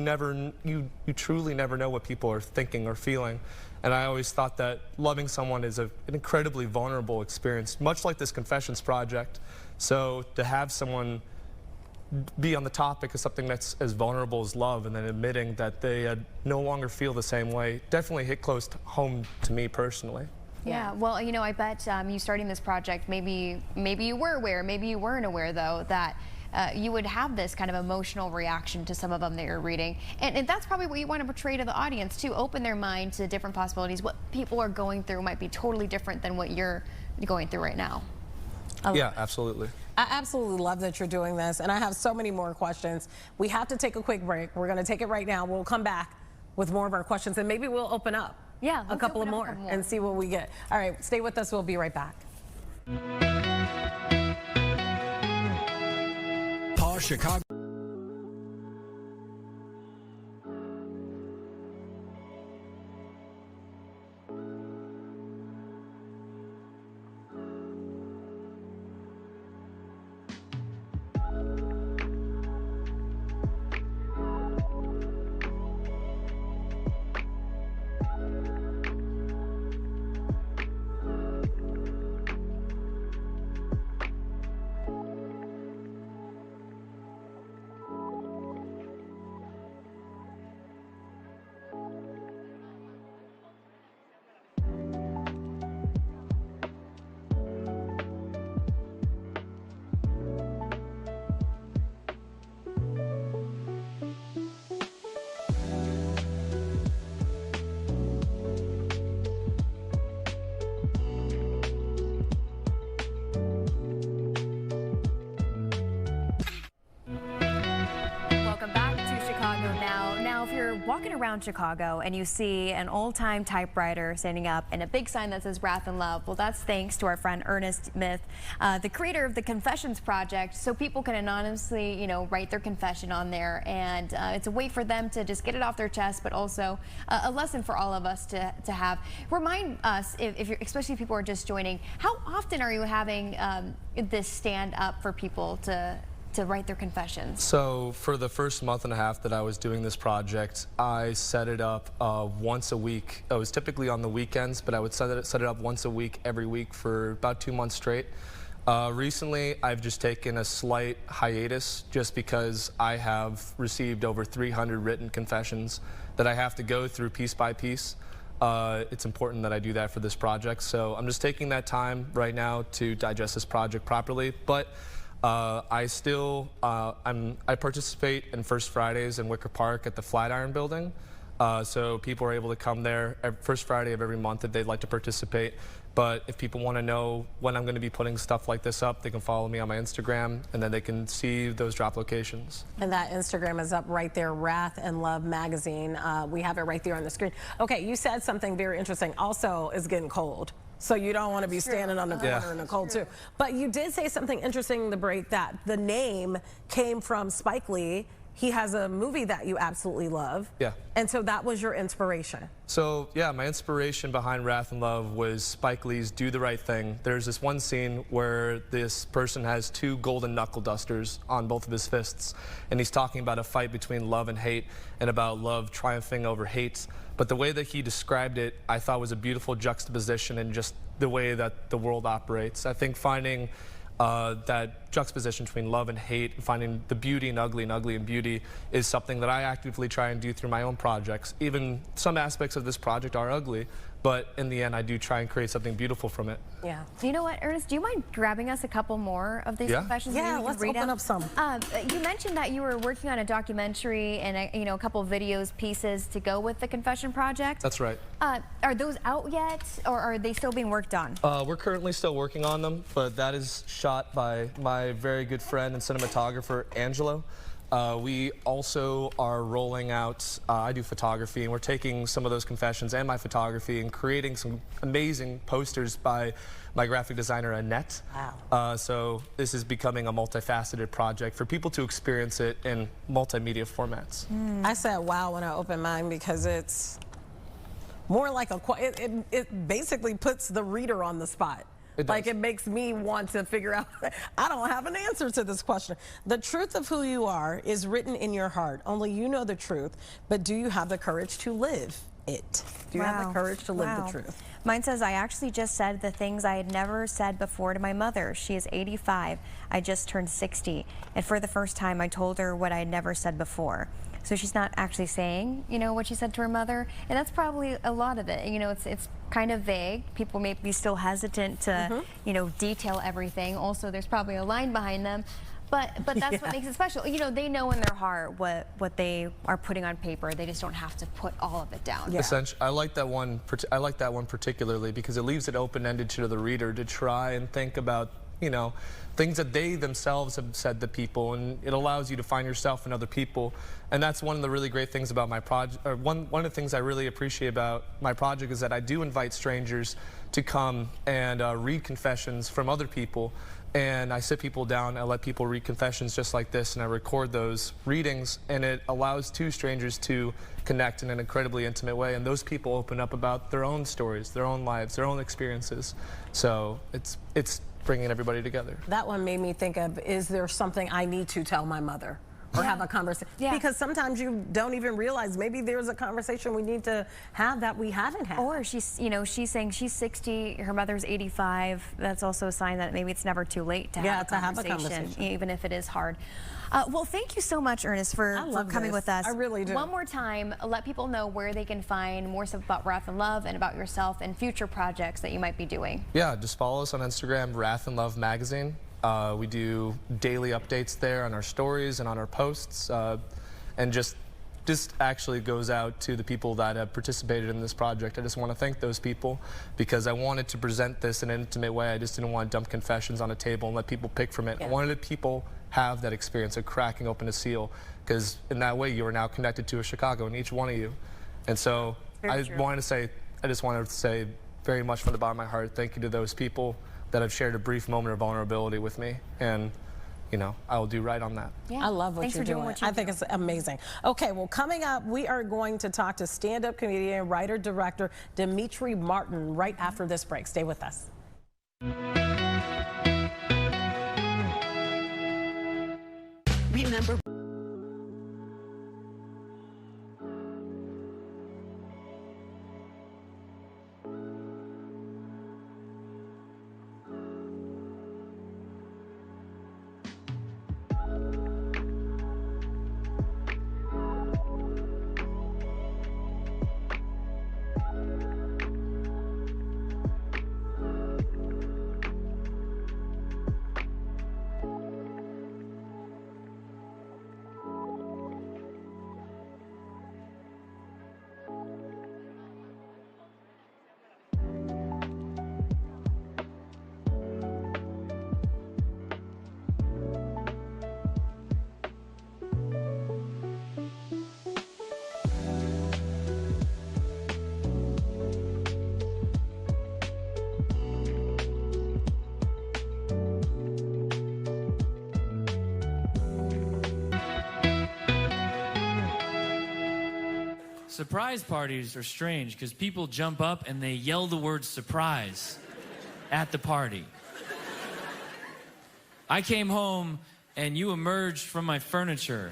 truly never know what people are thinking or feeling. And I always thought that loving someone is an incredibly vulnerable experience, much like this Confessions Project. So to have someone be on the topic of something that's as vulnerable as love and then admitting that they no longer feel the same way definitely hit close to home to me personally. Yeah, well, I bet you starting this project, maybe you were aware, maybe you weren't aware though, that you would have this kind of emotional reaction to some of them that you're reading. And that's probably what you want to portray to the audience too, open their mind to different possibilities. What people are going through might be totally different than what you're going through right now. Yeah, absolutely. I absolutely love that you're doing this, and I have so many more questions. We have to take a quick break. We're going to take it right now. We'll come back with more of our questions, and maybe we'll open up a couple of more and see what we get. All right, stay with us. We'll be right back. Pause Chicago. walking around Chicago and you see an old-time typewriter standing up and a big sign that says Wrath and Love, well, that's thanks to our friend Ernest Myth, the creator of the Confessions Project, so people can anonymously, you know, write their confession on there, and it's a way for them to just get it off their chest, but also a lesson for all of us to have. Remind us, if you're, especially if people are just joining, how often are you having this stand up for people to write their confessions? So for the first month and a half that I was doing this project, I set it up once a week. It was typically on the weekends, but I would set it up once a week, every week for about 2 months straight. Recently, I've just taken a slight hiatus just because I have received over 300 written confessions that I have to go through piece by piece. It's important that I do that for this project, so I'm just taking that time right now to digest this project properly. But I participate in First Fridays in Wicker Park at the Flatiron Building. So people are able to come there first Friday of every month if they'd like to participate. But if people want to know when I'm going to be putting stuff like this up, they can follow me on my Instagram, and then they can see those drop locations. And that Instagram is up right there, Wrath and Love Magazine. We have it right there on the screen. Okay, you said something very interesting. Also, it's getting cold. So you don't want to be standing on the corner in the cold too. But you did say something interesting in the break, that the name came from Spike Lee. He has a movie that you absolutely love. Yeah. And so that was your inspiration. So yeah, my inspiration behind Wrath and Love was Spike Lee's Do the Right Thing. There's this one scene where this person has 2 golden knuckle dusters on both of his fists, and he's talking about a fight between love and hate, and about love triumphing over hate. But the way that he described it, I thought was a beautiful juxtaposition in just the way that the world operates. I think finding that juxtaposition between love and hate, and finding the beauty in ugly and ugly in beauty, is something that I actively try and do through my own projects. Even some aspects of this project are ugly, but in the end I do try and create something beautiful from it. Yeah. You know what, Ernest, do you mind grabbing us a couple more of these confessions? Yeah, let's open up some. You mentioned that you were working on a documentary and a couple of videos, pieces to go with the Confession Project. That's right. Are those out yet, or are they still being worked on? We're currently still working on them, but that is shot by my very good friend and cinematographer, Angelo. We also are rolling out, I do photography, and we're taking some of those confessions and my photography and creating some amazing posters by my graphic designer, Annette. Wow. So this is becoming a multifaceted project for people to experience it in multimedia formats. I said wow when I opened mine because it's more like it basically puts the reader on the spot. Like, it makes me want to figure out, I don't have an answer to this question. The truth of who you are is written in your heart. Only you know the truth, but do you have the courage to live it? Do you have the courage to live the truth? Mine says, I actually just said the things I had never said before to my mother. She is 85. I just turned 60. And for the first time, I told her what I had never said before. So she's not actually saying, you know, what she said to her mother. And that's probably a lot of it. You know, it's kind of vague. People may be still hesitant to, you know, detail everything. Also, there's probably a line behind them. But that's what makes it special. You know, they know in their heart what they are putting on paper. They just don't have to put all of it down. Essentially, I like that one particularly because it leaves it open-ended to the reader to try and think about, you know, things that they themselves have said to people, and it allows you to find yourself in other people. And that's one of the really great things about my project, or one of the things I really appreciate about my project is that I do invite strangers to come and read confessions from other people. And I sit people down, I let people read confessions just like this, and I record those readings, and it allows 2 strangers to connect in an incredibly intimate way, and those people open up about their own stories, their own lives, their own experiences. So it's bringing everybody together. That one made me think of, is there something I need to tell my mother? Or have a conversation, because sometimes you don't even realize maybe there's a conversation we need to have that we haven't had. Or she's, you know, she's saying she's 60, her mother's 85. That's also a sign that maybe it's never too late to have a conversation, even if it is hard. Well, thank you so much, Ernest, for coming with us. I really do. One more time, let people know where they can find more stuff about Wrath and Love and about yourself and future projects that you might be doing. Yeah, just follow us on Instagram, Wrath and Love Magazine. We do daily updates there on our stories and on our posts, and just actually goes out to the people that have participated in this project. I just want to thank those people because I wanted to present this in an intimate way. I just didn't want to dump confessions on a table and let people pick from it. I wanted people have that experience of cracking open a seal, because in that way you are now connected to a Chicago, and each one of you. And so I just wanted to say very much from the bottom of my heart, thank you to those people that have shared a brief moment of vulnerability with me, and you know, I will do right on that. Yeah. I love what you're doing. I think it's amazing. Okay, well, coming up, we are going to talk to stand-up comedian, writer, director Demetri Martin right after this break. Stay with us. Remember. Surprise parties are strange because people jump up and they yell the word surprise at the party. I came home and you emerged from my furniture.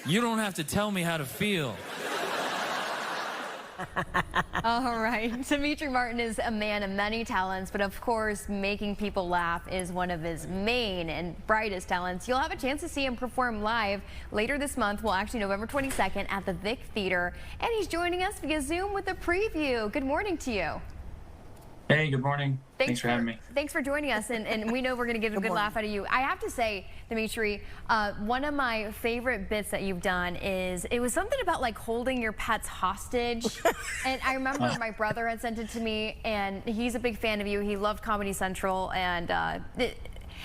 You don't have to tell me how to feel. All right. Demetri Martin is a man of many talents, but of course, making people laugh is one of his main and brightest talents. You'll have a chance to see him perform live later this month, well, actually November 22nd at the Vic Theatre. And he's joining us via Zoom with a preview. Good morning to you. Hey, good morning. Thanks for having me. Thanks for joining us, and we know we're going to get a good laugh out of you. I have to say, Demetri, one of my favorite bits that you've done is, it was something about like holding your pets hostage. And I remember my brother had sent it to me, and he's a big fan of you. He loved Comedy Central, and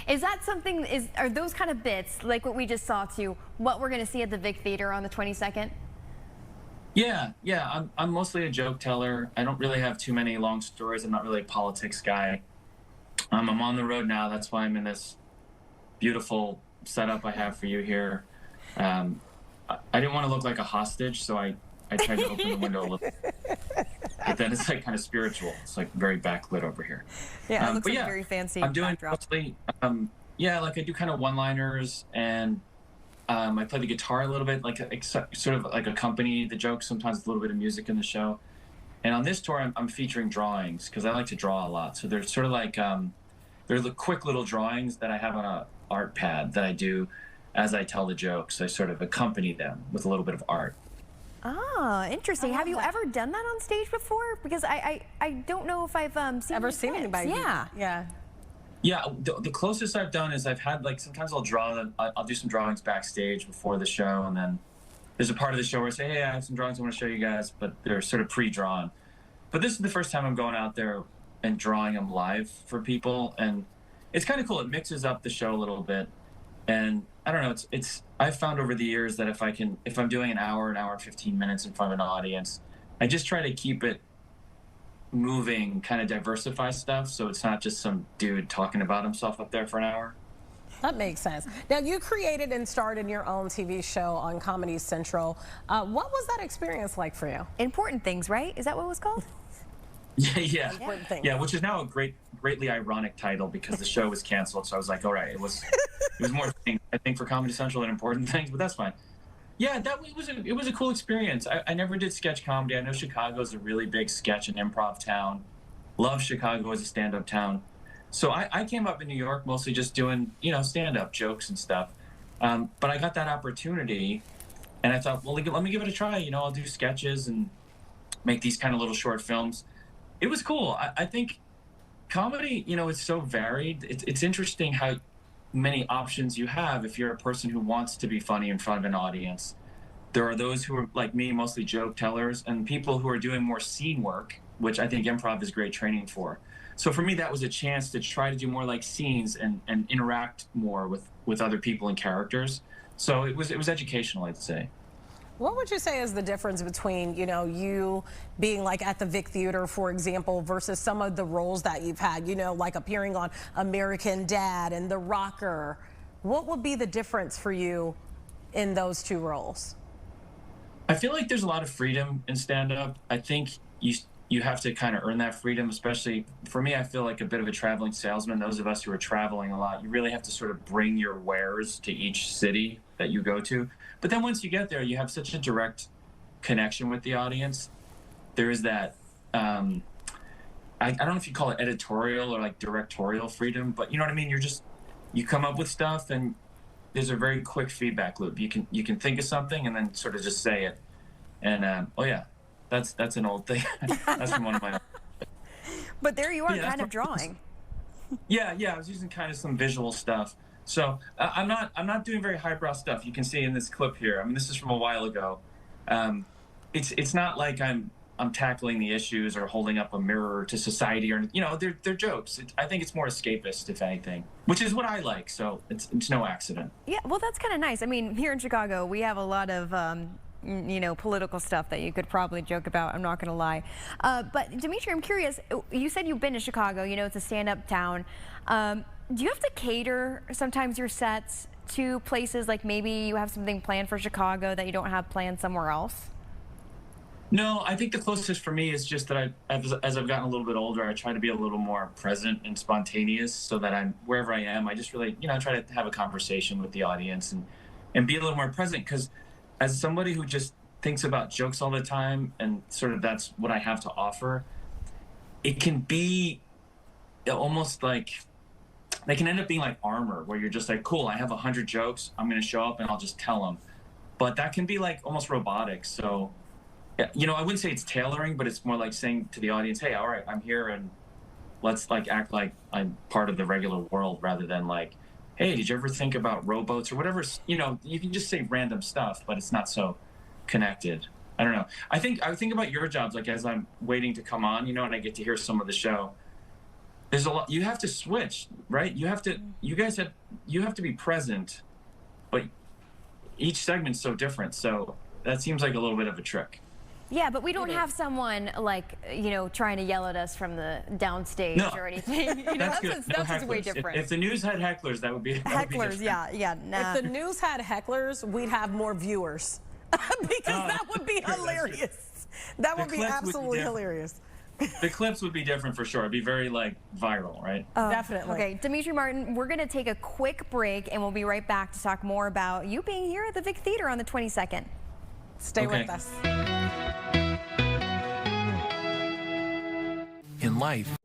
is that something, are those kind of bits, like what we just saw too, what we're going to see at the Vic Theatre on the 22nd? Yeah, I'm mostly a joke teller. I don't really have too many long stories. I'm not really a politics guy. I'm on the road now. That's why I'm in this beautiful setup I have for you here. I didn't want to look like a hostage, so I tried to open the window a little bit. But then it's like kind of spiritual. It's like very backlit over here. Yeah, it looks like a very fancy I'm doing backdrop. mostly, like I do kind of one-liners, and I play the guitar a little bit, like sort of like accompany the jokes. Sometimes a little bit of music in the show. And on this tour, I'm featuring drawings because I like to draw a lot. So they're sort of like they're the quick little drawings that I have on a art pad that I do as I tell the jokes. I sort of accompany them with a little bit of art. Ah, interesting. Have you ever done that on stage before? Because I don't know if I've seen anybody. Yeah. Yeah, the closest I've done is I've had, like, sometimes I'll draw them. I'll do some drawings backstage before the show, and then there's a part of the show where I say, hey, I have some drawings I want to show you guys, but they're sort of pre-drawn. But this is the first time I'm going out there and drawing them live for people, and it's kind of cool. It mixes up the show a little bit, and I don't know, it's I've found over the years that if I'm doing an hour and 15 minutes in front of an audience, I just try to keep it moving, kind of diversify stuff, so it's not just some dude talking about himself up there for an hour. That makes sense. Now, you created and starred in your own TV show on Comedy Central. What was that experience like for you? Important Things, right? Is that what it was called? Yeah, which is now a greatly ironic title because the show was canceled. So I was like, all right, it was more thing, I think, for Comedy Central than Important Things, but that's fine. Yeah, it was a cool experience. I never did sketch comedy. I know Chicago is a really big sketch and improv town. Love Chicago as a stand-up town. So I came up in New York mostly just doing, stand-up jokes and stuff. But I got that opportunity, and I thought, well, let me give it a try. I'll do sketches and make these kind of little short films. It was cool. I think comedy, it's so varied. It's interesting how many options you have if you're a person who wants to be funny in front of an audience. There are those who are, like me, mostly joke tellers, and people who are doing more scene work, which I think improv is great training for. So for me, that was a chance to try to do more like scenes and interact more with other people and characters. So it was educational, I'd say. What would you say is the difference between, you know, you being like at the Vic Theatre, for example, versus some of the roles that you've had, you know, like appearing on American Dad and The Rocker? What would be the difference for you in those two roles? I feel like there's a lot of freedom in stand-up. I think you have to kind of earn that freedom, especially for me. I feel like a bit of a traveling salesman. Those of us who are traveling a lot, you really have to sort of bring your wares to each city that you go to. But then once you get there, you have such a direct connection with the audience. There is that, I don't know if you call it editorial or like directorial freedom, but you know what I mean? You come up with stuff and there's a very quick feedback loop. You can think of something and then sort of just say it. And oh yeah, that's an old thing. That's from one of my. But there you are, kind of drawing. Yeah, I was using kind of some visual stuff. So I'm not doing very highbrow stuff. You can see in this clip here. I mean, this is from a while ago. It's not like I'm tackling the issues or holding up a mirror to society, or you know, they're jokes. I think it's more escapist, if anything, which is what I like. So it's no accident. Yeah, well, that's kind of nice. I mean, here in Chicago, we have a lot of you know, political stuff that you could probably joke about. I'm not going to lie. But Demetri, I'm curious. You said you've been to Chicago. You know, it's a stand-up town. Do you have to cater sometimes your sets to places like maybe you have something planned for Chicago that you don't have planned somewhere else? No, I think the closest for me is just that as I've gotten a little bit older, I try to be a little more present and spontaneous, so that I'm wherever I am, I just really, you know, try to have a conversation with the audience and be a little more present. Because as somebody who just thinks about jokes all the time and sort of that's what I have to offer, it can be almost like they can end up being like armor, where you're just like, cool, I have 100 jokes, I'm going to show up and I'll just tell them. But that can be like almost robotic. So, you know, I wouldn't say it's tailoring, but it's more like saying to the audience, hey, all right, I'm here and let's like act like I'm part of the regular world, rather than like, hey, did you ever think about rowboats or whatever? You know, you can just say random stuff, but it's not so connected. I don't know. I think about your jobs, like as I'm waiting to come on, you know, and I get to hear some of the show. There's a lot, you have to switch, right? You have to be present, but each segment's so different. So that seems like a little bit of a trick. Yeah, but we don't have someone like, you know, trying to yell at us from the downstage or anything. You know, that's way different. If the news had hecklers, that would be hecklers. Yeah. Nah. If the news had hecklers, we'd have more viewers because that would be hilarious. That would be absolutely hilarious. The clips would be different for sure. It'd be very like viral, right? Definitely. Okay, Demetri Martin, we're going to take a quick break and we'll be right back to talk more about you being here at the Vic Theatre on the 22nd. Stay with us. In life,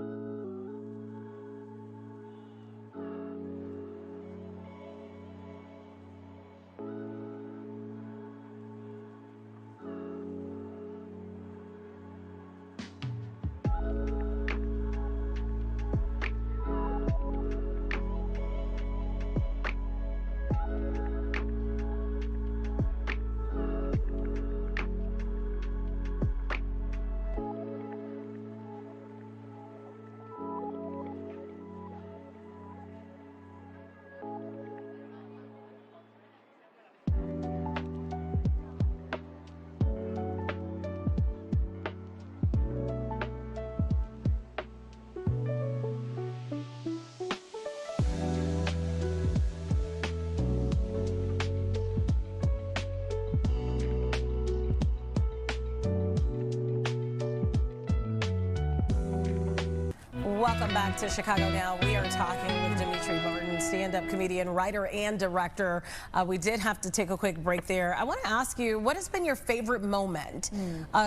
Welcome back to Chicago Now. We are talking with Demetri Martin, stand-up comedian, writer, and director. We did have to take a quick break there. I want to ask you, what has been your favorite moment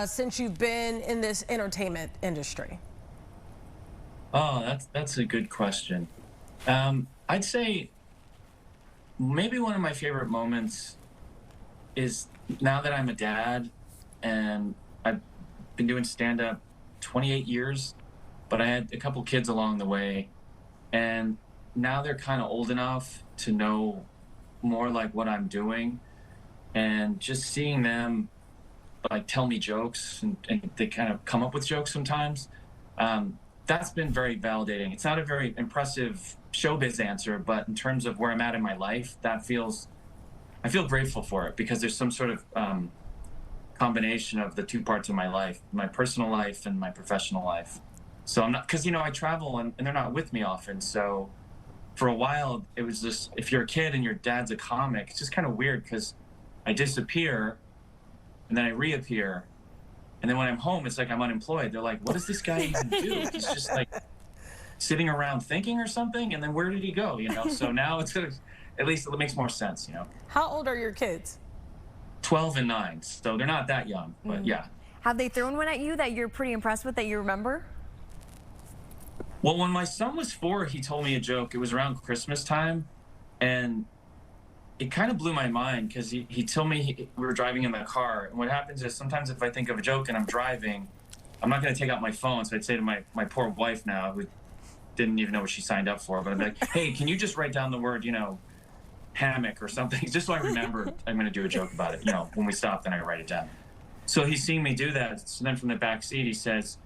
since you've been in this entertainment industry? Oh, that's a good question. I'd say maybe one of my favorite moments is now that I'm a dad and I've been doing stand-up 28 years, but I had a couple kids along the way, and now they're kind of old enough to know more like what I'm doing, and just seeing them like tell me jokes and they kind of come up with jokes sometimes. that's been very validating. It's not a very impressive showbiz answer, but in terms of where I'm at in my life, I feel grateful for it, because there's some sort of combination of the two parts of my life, my personal life and my professional life. So I'm not, because, you know, I travel and they're not with me often. So for a while, it was just, if you're a kid and your dad's a comic, it's just kind of weird, because I disappear and then I reappear. And then when I'm home, it's like I'm unemployed. They're like, what does this guy even do? He's just like sitting around thinking or something. And then where did he go? You know, so now it's gonna, at least it makes more sense, you know. How old are your kids? 12 and 9. So they're not that young, but yeah. Have they thrown one at you that you're pretty impressed with, that you remember? Well, when my son was 4, he told me a joke. It was around Christmas time. And it kind of blew my mind, because he told me we were driving in the car. And what happens is sometimes if I think of a joke and I'm driving, I'm not going to take out my phone. So I'd say to my poor wife now, who didn't even know what she signed up for, but I'd be like, hey, can you just write down the word, you know, hammock or something, just so I remember I'm going to do a joke about it. You know, when we stop, then I write it down. So he's seeing me do that. So then from the back seat, he says,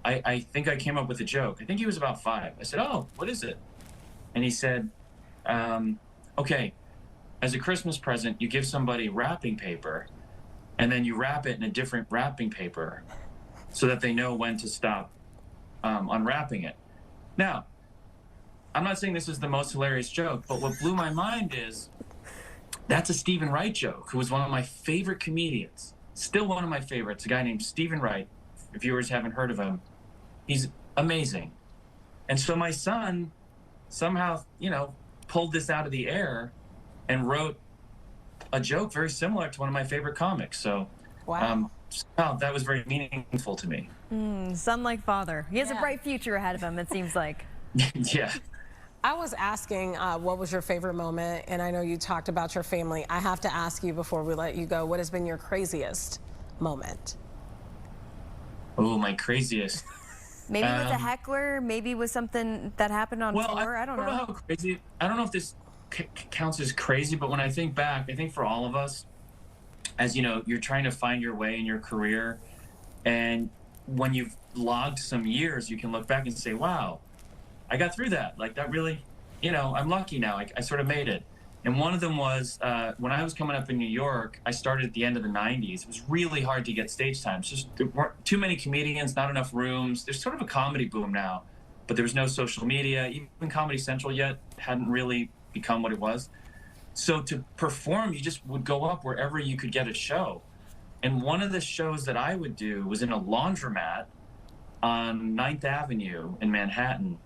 I think I came up with a joke. I think he was about 5. I said, oh, what is it? And he said, okay, as a Christmas present, you give somebody wrapping paper, and then you wrap it in a different wrapping paper so that they know when to stop unwrapping it. Now, I'm not saying this is the most hilarious joke, but what blew my mind is that's a Stephen Wright joke, who was one of my favorite comedians. Still one of my favorites, a guy named Stephen Wright. If viewers haven't heard of him, he's amazing. And so my son somehow, you know, pulled this out of the air and wrote a joke very similar to one of my favorite comics. So wow, that was very meaningful to me. Son like father. He has a bright future ahead of him, it seems like. Yeah. I was asking what was your favorite moment, and I know you talked about your family. I have to ask you before we let you go, what has been your craziest moment? Oh, my craziest. Maybe with a heckler, maybe with something that happened on tour. I don't know. How crazy. I don't know if this counts as crazy, but when I think back, I think for all of us, as you know, you're trying to find your way in your career, and when you've logged some years, you can look back and say, wow, I got through that. Like that really, you know, I'm lucky now. I sort of made it. And one of them was when I was coming up in New York, I started at the end of the 90s. It was really hard to get stage time. Just there weren't too many comedians, not enough rooms. There's sort of a comedy boom now, but there was no social media. Even Comedy Central yet hadn't really become what it was. So to perform, you just would go up wherever you could get a show. And one of the shows that I would do was in a laundromat on 9th Avenue in Manhattan.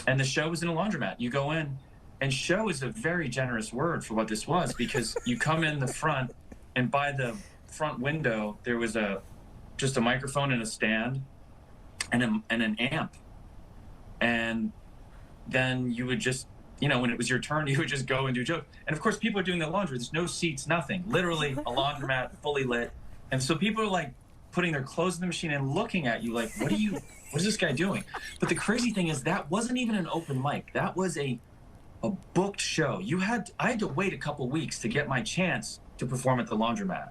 And the show was in a laundromat. You go in, and show is a very generous word for what this was, because you come in the front, and by the front window, there was just a microphone and a stand and an amp. And then you would just, you know, when it was your turn, you would just go and do jokes. And of course, people are doing the laundry. There's no seats, nothing. Literally a laundromat, fully lit. And so people are like putting their clothes in the machine and looking at you like, what is this guy doing? But the crazy thing is that wasn't even an open mic. That was a booked show. I had to wait a couple weeks to get my chance to perform at the laundromat.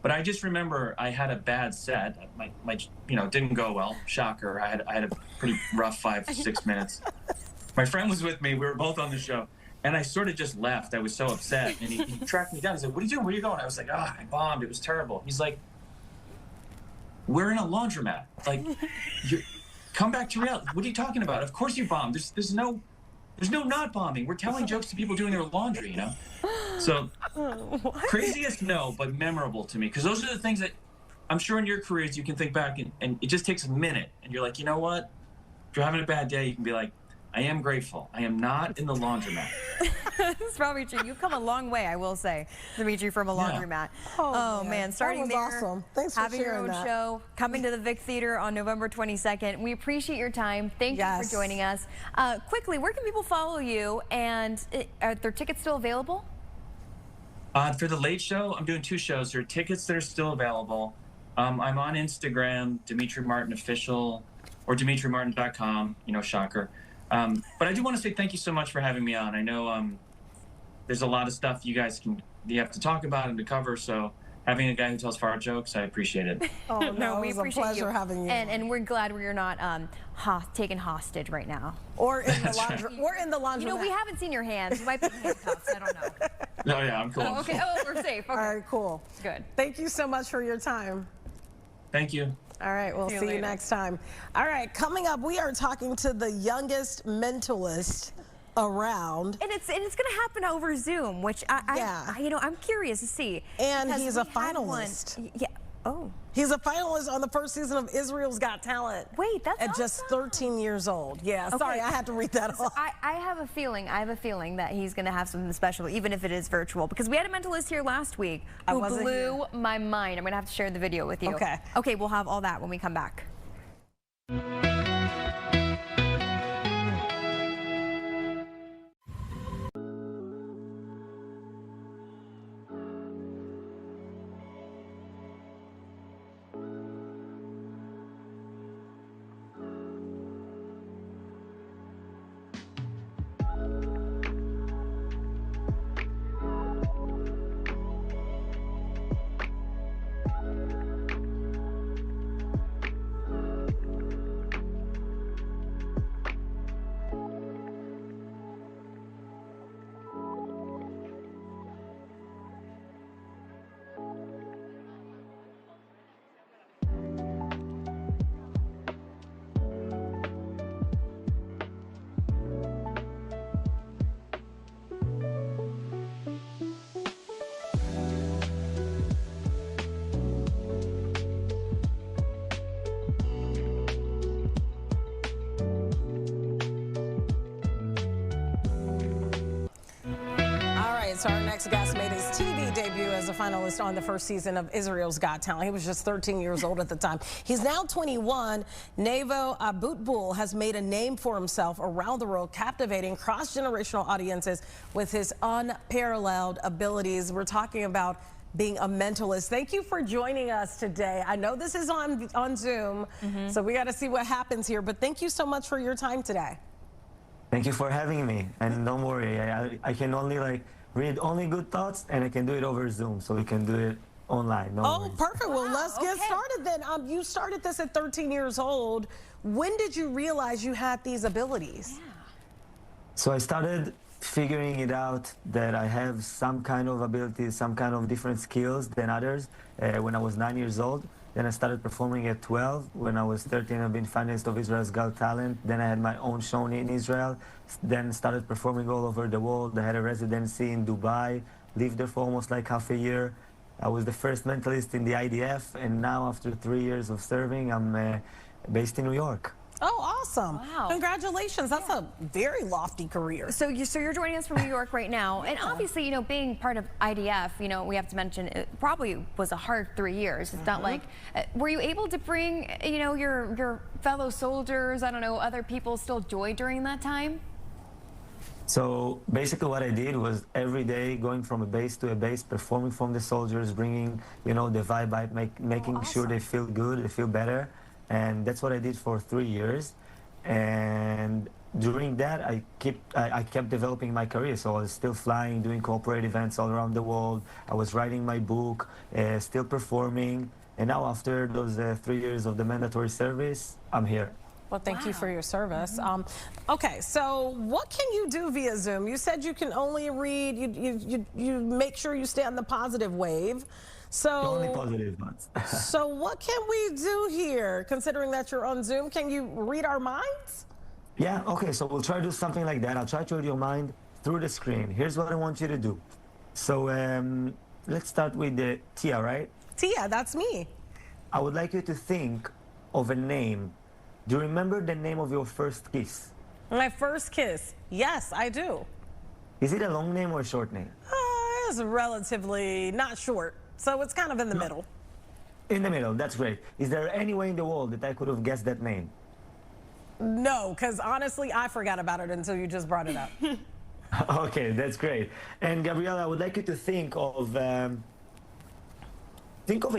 But I just remember I had a bad set. My you know, didn't go well. Shocker. I had a pretty rough 5-6 minutes. My friend was with me. We were both on the show. And I sort of just left. I was so upset. And he tracked me down. He said, what are you doing? Where are you going? I was like, I bombed. It was terrible. He's like, we're in a laundromat. Like, come back to reality. What are you talking about? Of course you bombed. There's no not bombing. We're telling jokes to people doing their laundry, you know? So, craziest, no, but memorable to me. Because those are the things that I'm sure in your careers you can think back and it just takes a minute. And you're like, you know what? If you're having a bad day, you can be like, I am grateful. I am not in the laundromat. It's probably true. You've come a long way, I will say, Demetri, from a laundromat. Oh man, starting there, awesome. Thanks for having your own that. show, coming to the Vic Theatre on November 22nd. We appreciate your time. Thank you for joining us. Quickly, where can people follow you, and are there tickets still available? For the late show, I'm doing 2 shows. There are tickets that are still available. I'm on Instagram, Demetri Martin Official, or DemetriMartin.com, you know, shocker. But I do want to say thank you so much for having me on. I know there's a lot of stuff you have to talk about and to cover, so having a guy who tells fart jokes. I appreciate it. Oh, no, we it was appreciate a pleasure you. having you. And we're glad we're not taken hostage right now. Or in the laundry. Or in the laundry. You know, we haven't seen your hands. You might be handcuffs. I don't know. No, yeah, I'm cool. Oh, okay. Oh, we're safe. Okay. All right, cool. Good. Thank you so much for your time. Thank you. All right, we'll see you next time. All right, coming up, we are talking to the youngest mentalist around. And it's going to happen over Zoom, which I'm curious to see. And he's a finalist. Yeah. Oh. He's a finalist on the first season of Israel's Got Talent. Wait, that's at just 13 years old. Yeah, okay. Sorry, I had to read that off. I have a feeling that he's going to have something special, even if it is virtual, because we had a mentalist here last week who blew my mind. I'm going to have to share the video with you. Okay. Okay, we'll have all that when we come back. So our next guest made his TV debut as a finalist on the first season of Israel's Got Talent. He was just 13 years old at the time. He's now 21. Nevo Abutbul has made a name for himself around the world, captivating cross-generational audiences with his unparalleled abilities. We're talking about being a mentalist. Thank you for joining us today. I know this is on Zoom, so we got to see what happens here, but thank you so much for your time today. Thank you for having me, and don't worry, I can only read only good thoughts, and I can do it over Zoom, so we can do it online. No worries. Perfect. Well, let's get started then. You started this at 13 years old. When did you realize you had these abilities? Yeah. So I started figuring it out that I have some kind of abilities, some kind of different skills than others when I was 9 years old. Then I started performing at 12. When I was 13, I've been finalist of Israel's Got Talent. Then I had my own show in Israel. Then started performing all over the world. I had a residency in Dubai, lived there for almost like half a year. I was the first mentalist in the IDF, and now after 3 years of serving, I'm based in New York. Oh, awesome. Wow. Congratulations. That's a very lofty career. So you're joining us from New York right now. And obviously, being part of IDF, we have to mention it probably was a hard 3 years. It's not like, were you able to bring, your fellow soldiers, I don't know, other people still joy during that time? So basically what I did was every day going from a base to a base, performing from the soldiers, bringing, the vibe, making sure they feel good, they feel better. And that's what I did for 3 years. And during that, I kept developing my career. So I was still flying, doing corporate events all around the world. I was writing my book, still performing. And now after those 3 years of the mandatory service, I'm here. Well, thank you for your service. Okay, so what can you do via Zoom? You said you can only read, you make sure you stay on the positive wave. So, only positive ones. So what can we do here, considering that you're on Zoom? Can you read our minds? Yeah, okay, so we'll try to do something like that. I'll try to read your mind through the screen. Here's what I want you to do. So let's start with Tia, right? Tia, that's me. I would like you to think of a name. Do you remember the name of your first kiss? My first kiss? Yes, I do. Is it a long name or a short name? It's relatively not short. So it's kind of in the middle. In the middle, that's great. Is there any way in the world that I could have guessed that name? No, because honestly, I forgot about it until you just brought it up. Okay, that's great. And Gabriella, I would like you to think of a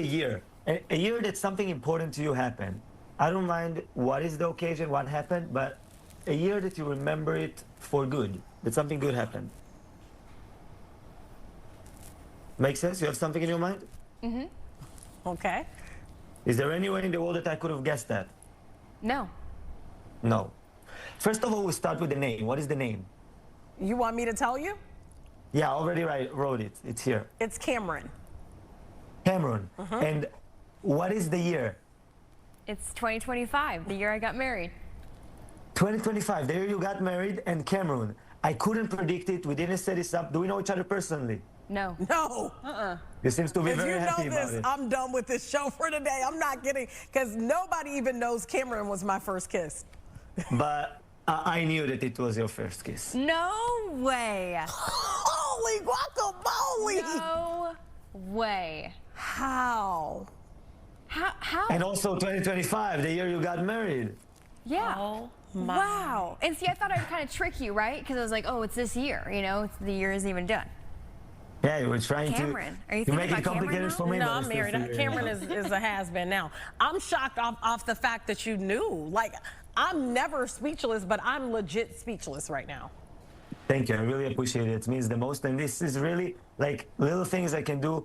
year. A year that something important to you happened. I don't mind what is the occasion, what happened, but a year that you remember it for good, that something good happened. Make sense? You have something in your mind? Okay. Is there any way in the world that I could have guessed that? No. No. First of all, we start with the name. What is the name? You want me to tell you? Yeah, I already wrote it. It's here. It's Cameron. Cameron. And what is the year? It's 2025, the year I got married. 2025, the year you got married, and Cameron. I couldn't predict it. We didn't set this up. Do we know each other personally? No. No. You seems to be If very you know happy about this, it. I'm done with this show for today. I'm not kidding, because nobody even knows Cameron was my first kiss. But I knew that it was your first kiss. No way. Holy guacamole! No way. How? How? And also 2025, the year you got married. Yeah. Oh, my. Wow. And see, I thought I'd kind of trick you, right? Because I was like, oh, it's this year. You know, the year isn't even done. Yeah, you were trying Cameron. Are you to thinking make it about complicated Cameron for me. No, but I'm it's still married. for you. Cameron is a has-been now. I'm shocked off the fact that you knew. Like, I'm never speechless, but I'm legit speechless right now. Thank you. I really appreciate it. It means the most. And this is really like little things I can do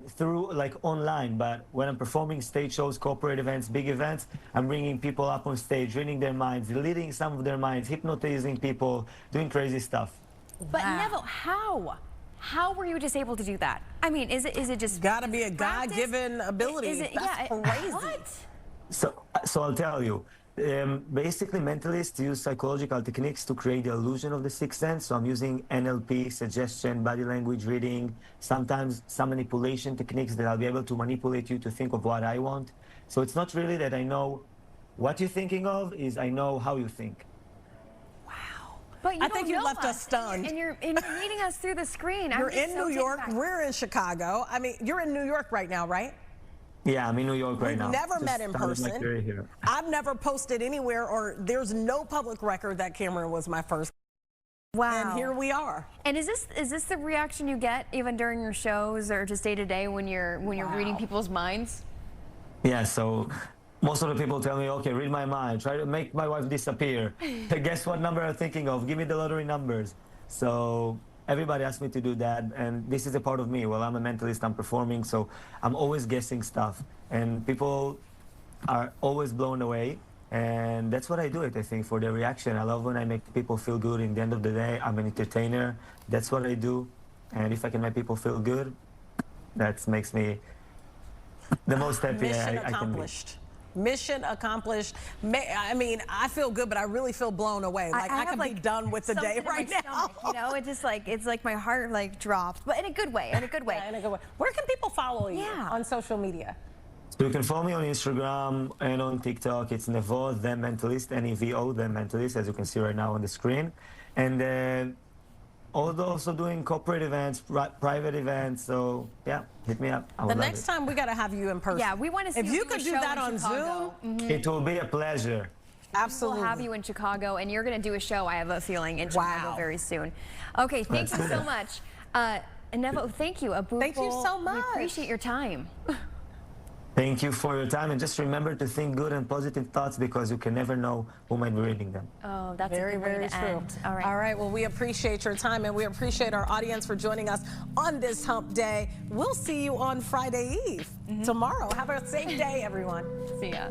through like online. But when I'm performing stage shows, corporate events, big events, I'm bringing people up on stage, reading their minds, leading some of their minds, hypnotizing people, doing crazy stuff. But Neville, how? How were you just able to do that? I mean, is it just gotta be a God-given ability? Is it, That's crazy. What? So I'll tell you. Basically, mentalists use psychological techniques to create the illusion of the sixth sense. So I'm using NLP, suggestion, body language reading, sometimes some manipulation techniques that I'll be able to manipulate you to think of what I want. So it's not really that I know what you're thinking of, is I know how you think. But you I think you left us stunned. And you're meeting us through the screen. You're in New York. We're in Chicago. I mean, you're in New York right now, right? Yeah, I'm in New York right now. We've never met in started my career person. here. I've never posted anywhere, or there's no public record that Cameron was my first. Wow. And here we are. And is this the reaction you get even during your shows or just day to day when you're reading people's minds? Yeah, so most of the people tell me, okay, read my mind, try to make my wife disappear. Guess what number I'm thinking of? Give me the lottery numbers. So everybody asks me to do that, and this is a part of me. Well, I'm a mentalist, I'm performing, so I'm always guessing stuff. And people are always blown away, and that's what I do it, I think, for the reaction. I love when I make people feel good. In the end of the day, I'm an entertainer. That's what I do. And if I can make people feel good, that makes me the most happy Mission I can be. accomplished. Mission accomplished. I mean, I feel good, but I really feel blown away. Like I can be done with the day right now. You know, it's like my heart like dropped, but in a good way. In a good way. Yeah, in a good way. Where can people follow you on social media? So you can follow me on Instagram and on TikTok. It's Nevo the Mentalist, Nevo the Mentalist, as you can see right now on the screen. And also doing corporate events, private events. So yeah, hit me up. I would The love next it. time we got to have you in person. Yeah, we want to see if you could do that on Chicago. Zoom. It will be a pleasure. Absolutely. We'll have you in Chicago, and you're going to do a show, I have a feeling, in Chicago very soon. Okay, thank you so much. Nevo, thank you. Thank you so much. We appreciate your time. Thank you for your time, and just remember to think good and positive thoughts, because you can never know who might be reading them. Oh, that's very, a good way very to true. end. All right. All right. Well, we appreciate your time, and we appreciate our audience for joining us on this hump day. We'll see you on Friday Eve tomorrow. Have a safe day, everyone. See ya.